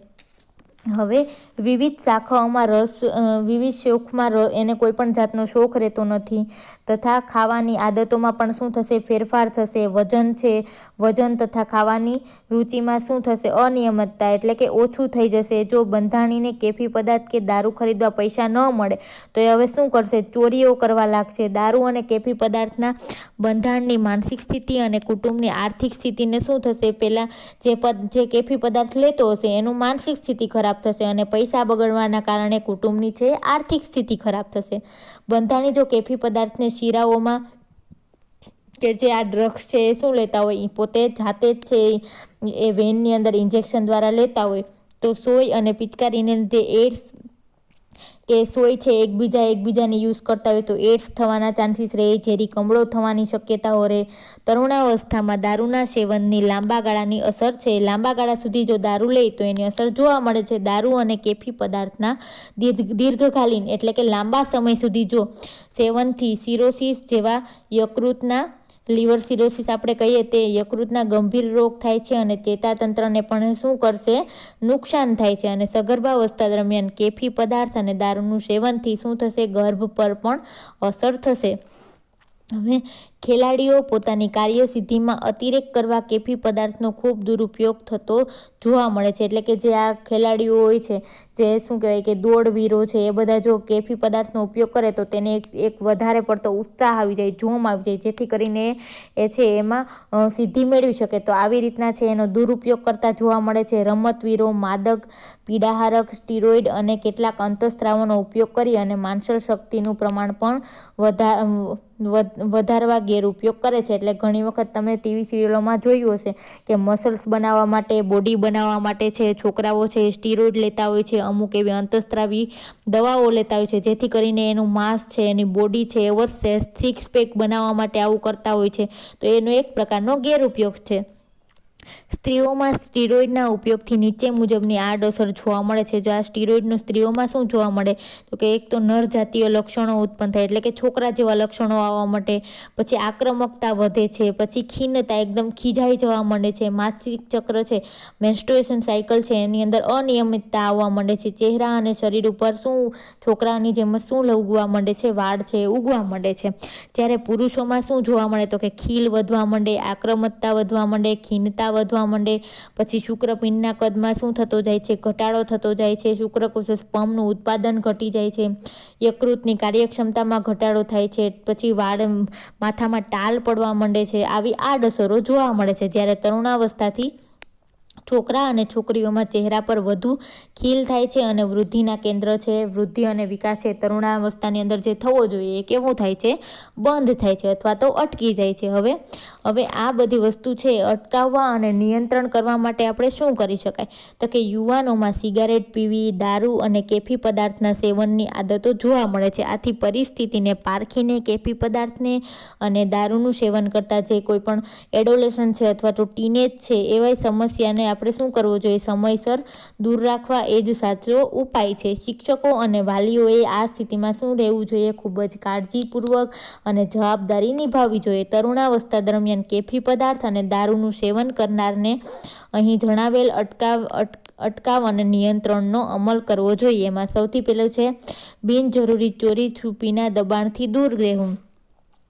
હવે વિવિધ શાખાઓમાં રસ, વિવિધ શોખમાં એને કોઈ પણ જાતનો શોખ રહેતો નથી, તથા ખાવાની આદતોમાં પણ શું થશે, ફેરફાર થશે. વજન તથા ખાવાની રુચિમાં શું થશે, અનિયમિતતા એટલે કે ઓછું થઈ જશે. જો બંધાણીને કેફી પદાર્થ કે દારૂ ખરીદવા પૈસા ન મળે તો એ હવે શું કરશે, ચોરીઓ કરવા લાગશે. દારૂ અને કેફી પદાર્થના બંધાણની માનસિક સ્થિતિ અને કુટુંબની આર્થિક સ્થિતિને શું થશે, પહેલાં જે કેફી પદાર્થ લેતો હશે એનું માનસિક સ્થિતિ ખરાબ થશે અને પૈસા બગડવાના કારણે કુટુંબની છે આર્થિક સ્થિતિ ખરાબ થશે. બંધાણી જો કેફી પદાર્થને શિરાઓમાં કે જે આ ડ્રગ્સ છે એ શું લેતા હોય, એ પોતે જાતે જ છે એ વેનની અંદર ઇન્જેક્શન દ્વારા લેતા હોય તો સોય અને પિચકારીને લીધે એડ્સ કે સોય છે એકબીજાને યુઝ કરતા હોય તો એડ્સ થવાના ચાન્સીસ રહે, ઝેરી કમળો થવાની શક્યતાઓ રહે. તરુણાવસ્થામાં દારૂના સેવનની લાંબા ગાળાની અસર છે. લાંબા ગાળા સુધી જો દારૂ લે તો એની અસર જોવા મળે છે. દારૂ અને કેફી પદાર્થના દીર્ઘકાલીન એટલે કે લાંબા સમય સુધી જો સેવનથી સિરોસિસ જેવા યકૃતના, લીવર સિરોસિસ આપણે કહીએ તે યકૃતના ગંભીર રોગ થાય છે અને ચેતાતંત્રને પણ શું કરશે, નુકસાન થાય છે. અને સગર્ભાવસ્થા દરમિયાન કેફી પદાર્થ અને દારૂનું સેવનથી શું થશે, ગર્ભ પર પણ અસર થશે. હવે ખેલાડીઓ પોતાની કાર્યસિદ્ધિમાં અતિરેક કરવા કેફી પદાર્થનો ખૂબ દુરુપયોગ થતો જોવા મળે છે. એટલે કે જે આ ખેલાડીઓ હોય છે, જે શું કહેવાય કે દોડવીરો છે, એ બધા જો કેફી પદાર્થનો ઉપયોગ કરે તો તેને એક વધારે પડતો ઉત્સાહ આવી જાય, જોમ આવી જાય, જેથી કરીને એ છે એમાં સિદ્ધિ મેળવી શકે. તો આવી રીતના છે એનો દુરુપયોગ કરતા જોવા મળે છે. રમતવીરો માદક, પીડાહારક, સ્ટીરોઇડ અને કેટલાક અંતઃસ્ત્રાવોનો ઉપયોગ કરી અને માનસિક શક્તિનું પ્રમાણ પણ વધારવા ગેરઉપયોગ કરે છે. એટલે ઘણી વખત તમે ટીવી સિરિયલોમાં જોયું હશે કે મસલ્સ બનાવવા માટે, બોડી બનાવવા માટે છે છોકરાઓ છે સ્ટીરોઇડ લેતા હોય છે, અમુક એવી અંતઃસ્ત્રાવી દવાઓ લેતા હોય છે, જેથી કરીને એનું માંસ છે, એની બોડી છે એ વધશે. સિક્સ પેક બનાવવા માટે આવું કરતા હોય છે, તો એનો એક પ્રકારનો ગેરઉપયોગ છે. સ્ત્રીઓમાં સ્ટીરોઇડના ઉપયોગથી નીચે મુજબની આડઅસર જોવા મળે છે. જો આ સ્ટીરોઇડનું સ્ત્રીઓમાં શું જોવા મળે તો કે એક તો નરજાતીય લક્ષણો ઉત્પન્ન થાય એટલે કે છોકરા જેવા લક્ષણો આવવા માટે, પછી આક્રમકતા વધે છે, પછી ખીનતા, એકદમ ખીજાઈ જવા માંડે છે, માસિક ચક્ર છે, મેન્સ્ટ્રુએશન સાયકલ છે એની અંદર અનિયમિતતા આવવા માંડે છે, ચહેરા અને શરીર ઉપર શું છોકરાની જેમ શું ઉગવા માંડે છે, વાળ છે ઉગવા માંડે છે. જ્યારે પુરુષોમાં શું જોવા મળે તો કે ખીલ વધવા માંડે, આક્રમકતા વધવા માંડે, ખીનતા વધવા માંડે, પછી શુક્રપિંડના કદમાં શું થતો જાય છે, ઘટાડો થતો જાય છે, શુક્રકોષ સ્પર્મનું ઉત્પાદન ઘટી જાય છે, યકૃતની કાર્યક્ષમતામાં ઘટાડો થાય છે, પછી વાળ માથામાં ટાલ પડવા માંડે છે. આવી આડઅસરો જોવા મળે છે. જ્યારે તરુણાવસ્થાથી છોકરા અને છોકરીઓમાં ચહેરા પર વધુ ખીલ થાય છે અને વૃદ્ધિના કેન્દ્ર છે, વૃદ્ધિ અને વિકાસ છે તરુણાવસ્થાની અંદર જે થવો જોઈએ એ કેવું થાય છે, બંધ થાય છે અથવા તો અટકી જાય છે. હવે આ બધી વસ્તુ છે અટકાવવા અને નિયંત્રણ કરવા માટે આપણે શું કરી શકાય તો કે યુવાનોમાં સિગારેટ પીવી, દારૂ અને કેફી પદાર્થના સેવનની આદતો જોવા મળે છે. આથી પરિસ્થિતિને પારખીને કેફી પદાર્થને અને દારૂનું સેવન કરતા જે કોઈ પણ એડોલેસન્ટ છે અથવા તો ટીનેજ છે એવા સમસ્યાને આપણે આપણે શું કરવું જોઈએ? સમયસર દૂર રાખવા એ જ સાચો ઉપાય છે. શિક્ષકો અને વાલીઓએ આ સ્થિતિમાં શું રહેવું જોઈએ? ખૂબ જ કાળજીપૂર્વક અને જવાબદારી નિભાવવી જોઈએ. તરુણાવસ્થા દરમિયાન કેફી પદાર્થ અને દારૂનું સેવન કરનારને અહીં જણાવેલ અટકાવ અને નિયંત્રણનો અમલ કરવો જોઈએ. એમાં સૌથી પહેલું છે બિનજરૂરી ચોરી છુપીના દબાણથી દૂર રહેવું.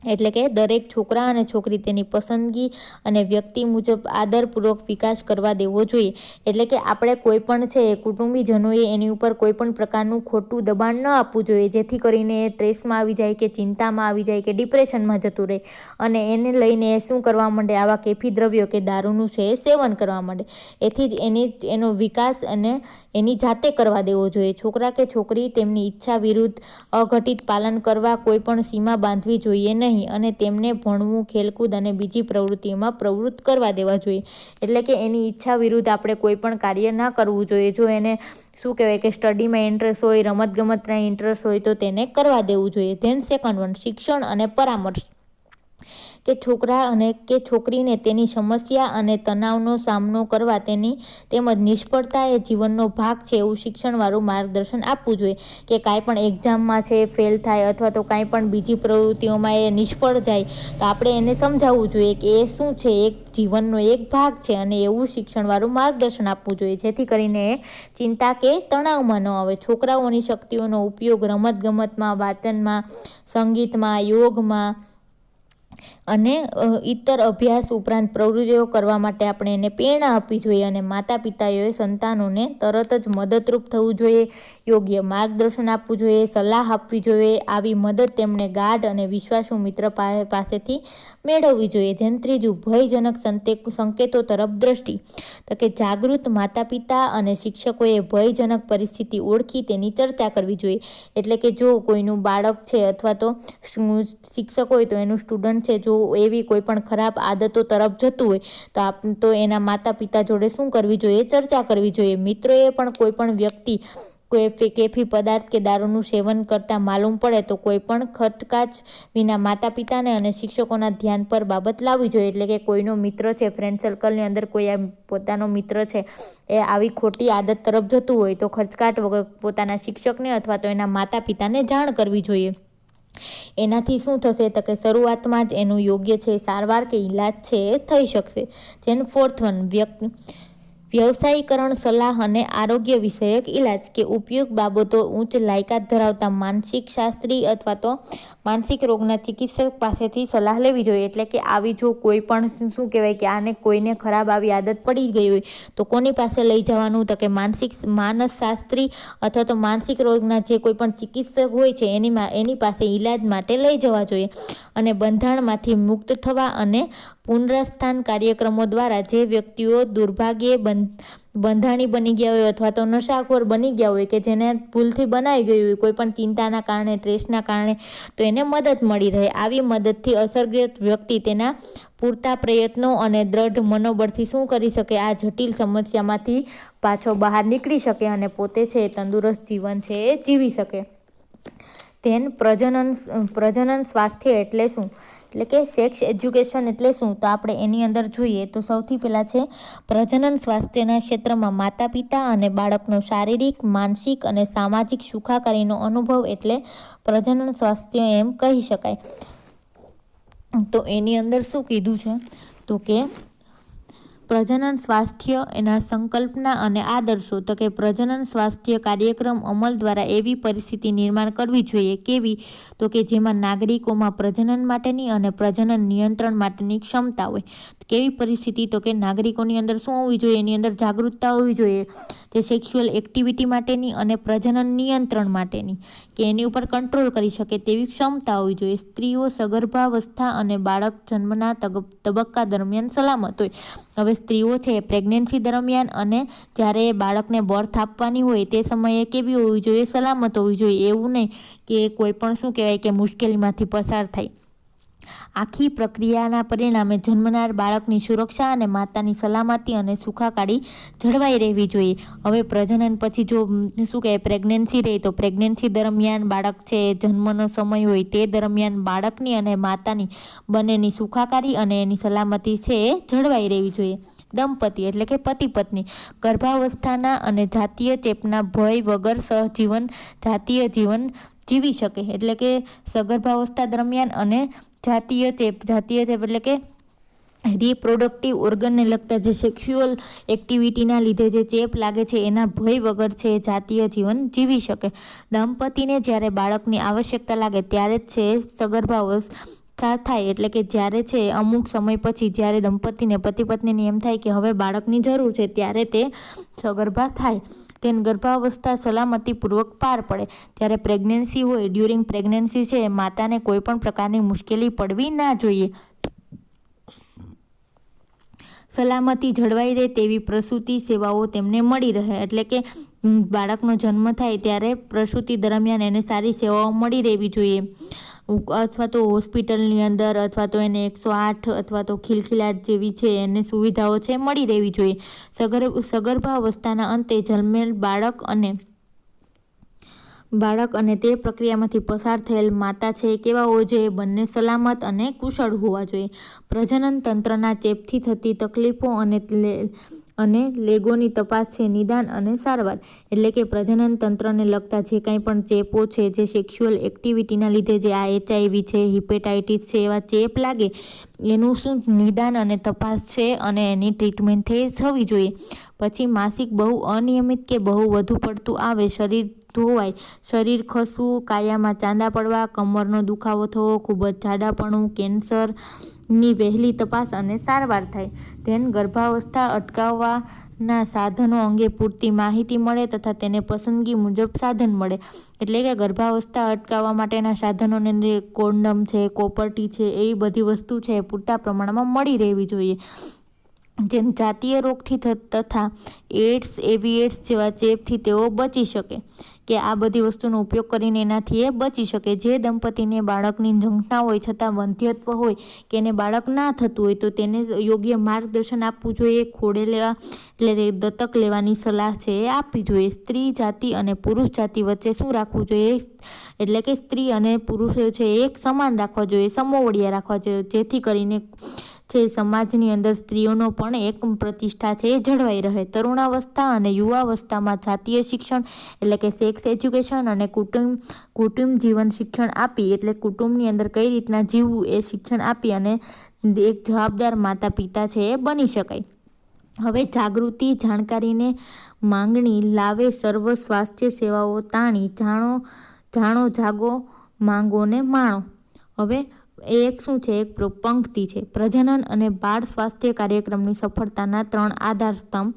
એટલે કે દરેક છોકરા અને છોકરી તેની પસંદગી અને વ્યક્તિ મુજબ આદરપૂર્વક વિકાસ કરવા દેવો જોઈએ. એટલે કે આપણે કોઈ પણ છે કુટુંબીજનોએ એની ઉપર કોઈ પણ પ્રકારનું ખોટું દબાણ ન આપવું જોઈએ, જેથી કરીને એ સ્ટ્રેસમાં આવી જાય કે ચિંતામાં આવી જાય કે ડિપ્રેશનમાં જતું રહે અને એને લઈને શું કરવા માંડે? આવા કેફી દ્રવ્યો કે દારૂનું છે સેવન કરવા માંડે. એથી જ એનો વિકાસ અને એની જાતે કરવા દેવો જોઈએ. છોકરા કે છોકરી તેમની ઈચ્છા વિરુદ્ધ અઘટિત પાલન કરવા કોઈ પણ સીમા બાંધવી જોઈએ નહીં અને તેમને ભણવું, ખેલકૂદ અને બીજી પ્રવૃત્તિઓમાં પ્રવૃત્ત કરવા દેવા જોઈએ. એટલે કે એની ઈચ્છા વિરુદ્ધ આપણે કોઈ પણ કાર્ય ના કરવું જોઈએ. જો એને શું કહેવાય કે સ્ટડીમાં ઇન્ટરેસ્ટ હોય, રમતગમતના ઇન્ટરેસ્ટ હોય તો તેને કરવા દેવું જોઈએ. ધેન સેકન્ડ વન, શિક્ષણ અને પરામર્શ કે છોકરા અને કે છોકરીને તેની સમસ્યા અને તણાવનો સામનો કરવા તેમજ નિષ્ફળતા એ જીવનનો ભાગ છે એવું શિક્ષણવાળું માર્ગદર્શન આપવું જોઈએ. કે કાંઈ પણ એક્ઝામમાં છે ફેલ થાય અથવા તો કાંઈ પણ બીજી પ્રવૃત્તિઓમાં એ નિષ્ફળ જાય તો આપણે એને સમજાવવું જોઈએ કે એ શું છે, એક જીવનનો એક ભાગ છે અને એવું શિક્ષણવાળું માર્ગદર્શન આપવું જોઈએ, જેથી કરીને એ ચિંતા કે તણાવમાં ન આવે. છોકરાઓની શક્તિઓનો ઉપયોગ રમતગમતમાં, વાંચનમાં, સંગીતમાં, યોગમાં અને ઇતર અભ્યાસ ઉપરાંત પ્રવૃત્તિઓ કરવા માટે આપણે એને પ્રેરણા આપવી જોઈએ અને માતા પિતાઓએ સંતાનોને તરત જ મદદરૂપ થવું જોઈએ, યોગ્ય માર્ગદર્શન આપવું જોઈએ, સલાહ આપવી જોઈએ. આવી મદદ તેમણે ગાઢ અને વિશ્વાસુ મિત્ર પાસેથી મેળવવી જોઈએ. જેમ ત્રીજું, ભયજનક સંકેતો તરફ દ્રષ્ટિ. તો કે જાગૃત માતા પિતા અને શિક્ષકોએ ભયજનક પરિસ્થિતિ ઓળખી તેની ચર્ચા કરવી જોઈએ. એટલે કે જો કોઈનું બાળક છે અથવા તો શિક્ષક હોય તો એનું સ્ટુડન્ટ છે જો એવી કોઈ પણ ખરાબ આદતો તરફ જતું હોય તો એના માતા પિતા જોડે શું કરવી જોઈએ? ચર્ચા કરવી જોઈએ. મિત્રોએ પણ કોઈ પણ વ્યક્તિ કોઈ કેફી પદાર્થ કે દારૂનું સેવન કરતા માલુમ પડે તો કોઈ પણ ખટકાચ વિના માતા પિતાને અને શિક્ષકોના ધ્યાન પર બાબત લાવવી જોઈએ. એટલે કે કોઈનો મિત્ર છે, ફ્રેન્ડ સર્કલની અંદર કોઈ પોતાનો મિત્ર છે એ આવી ખોટી આદત તરફ જતું હોય તો ખચકાટ વગર પોતાના શિક્ષકને અથવા તો એના માતા પિતાને જાણ કરવી જોઈએ. એનાથી શું થશે? તો કે શરૂઆતમાં જ એનું યોગ્ય છે સારવાર કે ઈલાજ છે એ થઈ શકશે. જેનું ફોર્થ વન, વ્યવસાયીકરણ સલાહ અને આરોગ્ય વિષયક ઇલાજ કે ઉપયોગ બાબતો ઉચ્ચ લાયકાત ધરાવતા માનસિક શાસ્ત્રી અથવા તો માનસિક રોગના ચિકિત્સક પાસેથી સલાહ લેવી જોઈએ. એટલે કે આવી જો કોઈ પણ શું કહેવાય કે આને કોઈને ખરાબ આવી આદત પડી ગઈ હોય તો કોની પાસે લઈ જવાનું? તો કે માનસશાસ્ત્રી અથવા તો માનસિક રોગના જે કોઈ પણ ચિકિત્સક હોય છે એની પાસે ઈલાજ માટે લઈ જવા જોઈએ. અને બંધાણમાંથી મુક્ત થવા અને પુનરુત્થાન કાર્યક્રમો દ્વારા જે વ્યક્તિઓ દુર્ભાગ્યે બંધાણી બની ગયા હોય અથવા તો નશાખોર બની ગયા હોય કે જેને ભૂલથી બનાવી ગયું હોય કોઈ પણ ચિંતાના કારણે, સ્ટ્રેસના કારણે, તો એને મદદ મળી રહે. આવી મદદથી અસરગ્રસ્ત વ્યક્તિ તેના પૂરતા પ્રયત્નો અને દ્રઢ મનોબળથી શું કરી શકે? આ જટિલ સમસ્યામાંથી પાછો બહાર નીકળી શકે અને પોતે છે તંદુરસ્ત જીવન છે એ જીવી શકે. ધેન પ્રજનન સ્વાસ્થ્ય એટલે શું? એટલે કે સેક્સ એજ્યુકેશન એટલે શું? તો આપણે એની અંદર જોઈએ તો સૌથી પહેલાં છે પ્રજનન સ્વાસ્થ્યના ક્ષેત્રમાં માતા પિતા અને બાળકનો શારીરિક, માનસિક અને સામાજિક સુખાકારીનો અનુભવ એટલે પ્રજનન સ્વાસ્થ્ય એમ કહી શકાય. તો એની અંદર શું કીધું છે? તો કે પ્રજનન સ્વાસ્થ્ય એના સંકલ્પના અને આદર્શો. તો કે પ્રજનન સ્વાસ્થ્ય કાર્યક્રમ અમલ દ્વારા એવી પરિસ્થિતિ નિર્માણ કરવી જોઈએ. કેવી? તો કે જેમાં નાગરિકોમાં પ્રજનન માટેની અને પ્રજનન નિયંત્રણ માટેની ક્ષમતા હોય. કેવી પરિસ્થિતિ? તો કે નાગરિકોની અંદર શું હોવી જોઈએ? એની અંદર જાગૃતતા હોવી જોઈએ. જે સેક્સ્યુઅલ એક્ટિવિટી માટેની અને પ્રજનન નિયંત્રણ માટેની કે એની ઉપર કંટ્રોલ કરી શકે તેવી ક્ષમતા હોવી જોઈએ. સ્ત્રીઓ સગર્ભાવસ્થા અને બાળક જન્મના તબક્કા દરમિયાન સલામત હોય. હવે સ્ત્રીઓ છે પ્રેગ્નન્સી દરમિયાન અને જ્યારે બાળકને બર્થ આપવાની હોય તે સમયે કેવી હોવી જોઈએ? સલામત હોવી જોઈએ. એવું નહીં કે કોઈ પણ શું કહેવાય કે મુશ્કેલીમાંથી પસાર થાય. આખી પ્રક્રિયાના પરિણામે જન્મનાર બાળકની સુરક્ષા અને માતાની સલામતી અને સુખાકારી જળવાઈ રહેવી જોઈએ. હવે પ્રજનન પછી જો શું કહેવાય પ્રેગ્નન્સી રહે તો પ્રેગ્નન્સી દરમિયાન બાળક છે જન્મનો સમય હોય તે દરમિયાન બાળકની અને માતાની બંનેની સુખાકારી અને એની સલામતી છે એ જળવાઈ રહેવી જોઈએ. દંપતી એટલે કે પતિ પત્ની ગર્ભાવસ્થાના અને જાતીય ચેપના ભય વગર સહજીવન જાતીય જીવન જીવી શકે, એટલે કે સગર્ભાવસ્થા દરમિયાન અને જાતીય ચેપ એટલે કે રિપ્રોડક્ટિવ ઓર્ગનને લગતા જે સેક્સ્યુઅલ એક્ટિવિટીના લીધે જે ચેપ લાગે છે એના ભય વગર છે જાતીય જીવન જીવી શકે. દંપતીને જ્યારે બાળકની આવશ્યકતા લાગે ત્યારે જ છે સગર્ભાવસ્થા થાય, એટલે કે જ્યારે છે અમુક સમય પછી જ્યારે દંપતીને પતિ પત્નીને એમ થાય કે હવે બાળકની જરૂર છે ત્યારે તે સગર્ભા થાય. તેની ગર્ભાવસ્થા સલામતીપૂર્વક પાર પડે ત્યારે પ્રેગ્નન્સી હોય, ડ્યુરિંગ પ્રેગ્નન્સી છે માતાને કોઈ પણ પ્રકારની મુશ્કેલી પડવી ના જોઈએ. સલામતી જળવાઈ રહે તેવી પ્રસૂતિ સેવાઓ તેમને મળી રહે, એટલે કે બાળકનો જન્મ થાય ત્યારે પ્રસૂતિ દરમિયાન એને સારી સેવાઓ મળી રહેવી જોઈએ, અથવા તો હોસ્પિટલની અંદર અથવા તો એને 108 અથવા તો ખિલખિલાટ જેવી છે એને સુવિધાઓ છે મળી રહેવી જોઈએ. સગર્ભાવસ્થાના અંતે જન્મેલ બાળક અને તે પ્રક્રિયામાંથી પસાર થયેલ માતા છે કેવા હોવા જોઈએ? બંને સલામત અને કુશળ હોવા જોઈએ. પ્રજનન તંત્રના ચેપથી થતી તકલીફો અને લેગોની તપાસ છે, નિદાન અને સારવાર, એટલે કે પ્રજનન તંત્રને લગતા જે કાંઈ પણ ચેપો છે, જે સેક્સ્યુઅલ એક્ટિવિટીના લીધે જે આ HIV છે, હિપેટાઇટિસ છે, એવા ચેપ લાગે એનું શું નિદાન અને તપાસ છે અને એની ટ્રીટમેન્ટ થવી જોઈએ. પછી માસિક બહુ અનિયમિત કે બહુ વધુ પડતું આવે, શરીર ધોવાય, શરીર ખસવું, કાયામાં ચાંદા પડવા, કમરનો દુખાવો થવો, ખૂબ જ જાડાપણું, કેન્સરની વહેલી તપાસ અને સારવાર થાય. ગર્ભાવસ્થા અટકાવવાના સાધનો અંગે પૂરતી માહિતી મળે તથા તેને પસંદગી મુજબ સાધન મળે, એટલે કે ગર્ભાવસ્થા અટકાવવા માટેના સાધનોને કોન્ડમ છે, કોપરટી છે, એવી બધી વસ્તુ છે પૂરતા પ્રમાણમાં મળી રહેવી જોઈએ. જેમ જાતીય રોગથી તથા એડ્સ, એવીએડ્સ જેવા ચેપથી તેઓ બચી શકે, કે આ બધી વસ્તુનો ઉપયોગ કરીને એનાથી એ બચી શકે. જે દંપતીને બાળકની ઝંખના હોય છતાં વંધ્યત્વ હોય કે એને બાળક ના થતું હોય તો તેને યોગ્ય માર્ગદર્શન આપવું જોઈએ. ખોળે લેવા એટલે દત્તક લેવાની સલાહ છે એ આપવી જોઈએ. સ્ત્રી જાતિ અને પુરુષ જાતિ વચ્ચે શું રાખવું જોઈએ? એટલે કે સ્ત્રી અને પુરુષો છે એક સમાન રાખવા જોઈએ, સમોવડિયા રાખવા જોઈએ, જેથી કરીને છે સમાજની અંદર સ્ત્રીઓનો પણ એક પ્રતિષ્ઠા છે એ જળવાઈ રહે. તરુણાવસ્થા અને યુવાવસ્થામાં જાતીય શિક્ષણ એટલે કે સેક્સ એજ્યુકેશન અને કુટુંબ જીવન શિક્ષણ આપી, એટલે કુટુંબની અંદર કઈ રીતના જીવવું એ શિક્ષણ આપી અને એક જવાબદાર માતા પિતા છે એ બની શકાય. હવે જાગૃતિ જાણકારીને માંગણી લાવે સર્વ સ્વાસ્થ્ય સેવાઓ તાણી જાણો જાગો માંગો ને માણો. હવે એ એક શું છે? એક પંક્તિ છે. પ્રજનન અને બાળ સ્વાસ્થ્ય કાર્યક્રમની સફળતાના 3 આધારસ્તંભ,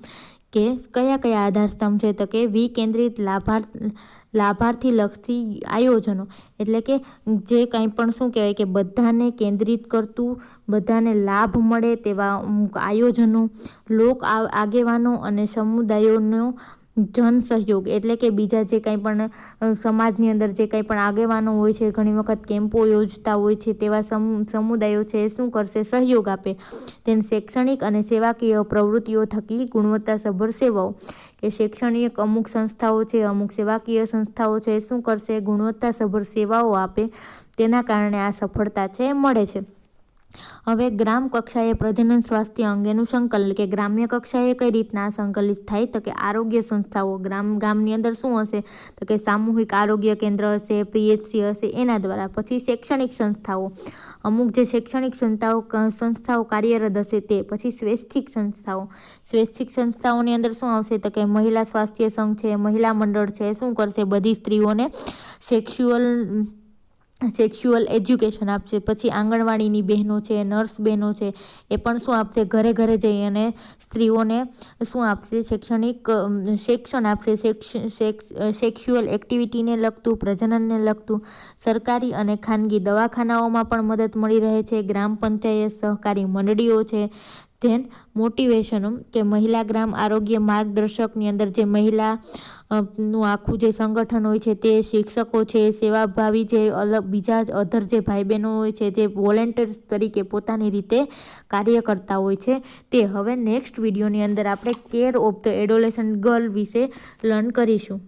કે કયા આધારસ્તંભ છે? તો કે વિકેન્દ્રિત લાભાર્થી લક્ષી આયોજનો, એટલે કે જે કંઈ પણ શું કહેવાય કે બધાને કેન્દ્રિત કરતું, બધાને લાભ મળે તેવા આયોજનો, લોક આગેવાનો અને સમુદાયોનો જન સહયોગ, એટલે કે બીજા જે કંઈ પણ સમાજની અંદર જે કંઈ પણ આગેવાનો હોય છે, ઘણી વખત કેમ્પો યોજતા હોય છે, તેવા સમુદાયો છે શું કરશે? સહયોગ આપે. તેને શૈક્ષણિક અને સેવાકીય પ્રવૃત્તિઓ થકી ગુણવત્તાસભર સેવાઓ, કે શૈક્ષણિક અમુક સંસ્થાઓ છે, અમુક સેવાકીય સંસ્થાઓ છે શું કરશે? ગુણવત્તાસભર સેવાઓ આપે. તેના કારણે આ સફળતા છે મળે છે. હવે ગ્રામ કક્ષાએ પ્રજનન સ્વાસ્થ્ય અંગેનું સંકલન, કે ગ્રામ્ય કક્ષાએ કઈ રીતના સંકલિત થાય? તો કે આરોગ્ય સંસ્થાઓ ગામની અંદર શું હશે? તો કે સામૂહિક આરોગ્ય કેન્દ્ર હશે, PHC હશે, એના દ્વારા. પછી શૈક્ષણિક સંસ્થાઓ, અમુક જે શૈક્ષણિક સંસ્થાઓ કાર્યરત હશે તે. પછી સ્વૈચ્છિક સંસ્થાઓની અંદર શું આવશે? તો કે મહિલા સ્વાસ્થ્ય સંઘ છે, મહિલા મંડળ છે, શું કરશે? બધી સ્ત્રીઓને સેક્સ્યુઅલ એજ્યુકેશન આપશે. પછી આંગણવાડીની બહેનો છે, નર્સ બહેનો છે, એ પણ શું આપશે? ઘરે ઘરે જઈ અને સ્ત્રીઓને શું આપશે? શિક્ષણ આપશે. સેક્સ્યુઅલ એક્ટિવિટીને લગતું, પ્રજનનને લગતું. સરકારી અને ખાનગી દવાખાનાઓમાં પણ મદદ મળી રહે છે. ગ્રામ પંચાયત, સહકારી મંડળીઓ છે. ધેન મોટિવેશન, કે મહિલા ગ્રામ આરોગ્ય માર્ગદર્શકની અંદર જે મહિલા નું આખું જે સંગઠન હોય છે તે, શિક્ષકો છે, સેવાભાવી જે બીજા અધર જે ભાઈ બહેનો હોય છે જે વોલેન્ટિયર્સ તરીકે પોતાની રીતે કાર્ય કરતા હોય છે તે. હવે નેક્સ્ટ વિડીયોની અંદર આપણે care of the adolescent girl વિશે લર્ન કરીશું.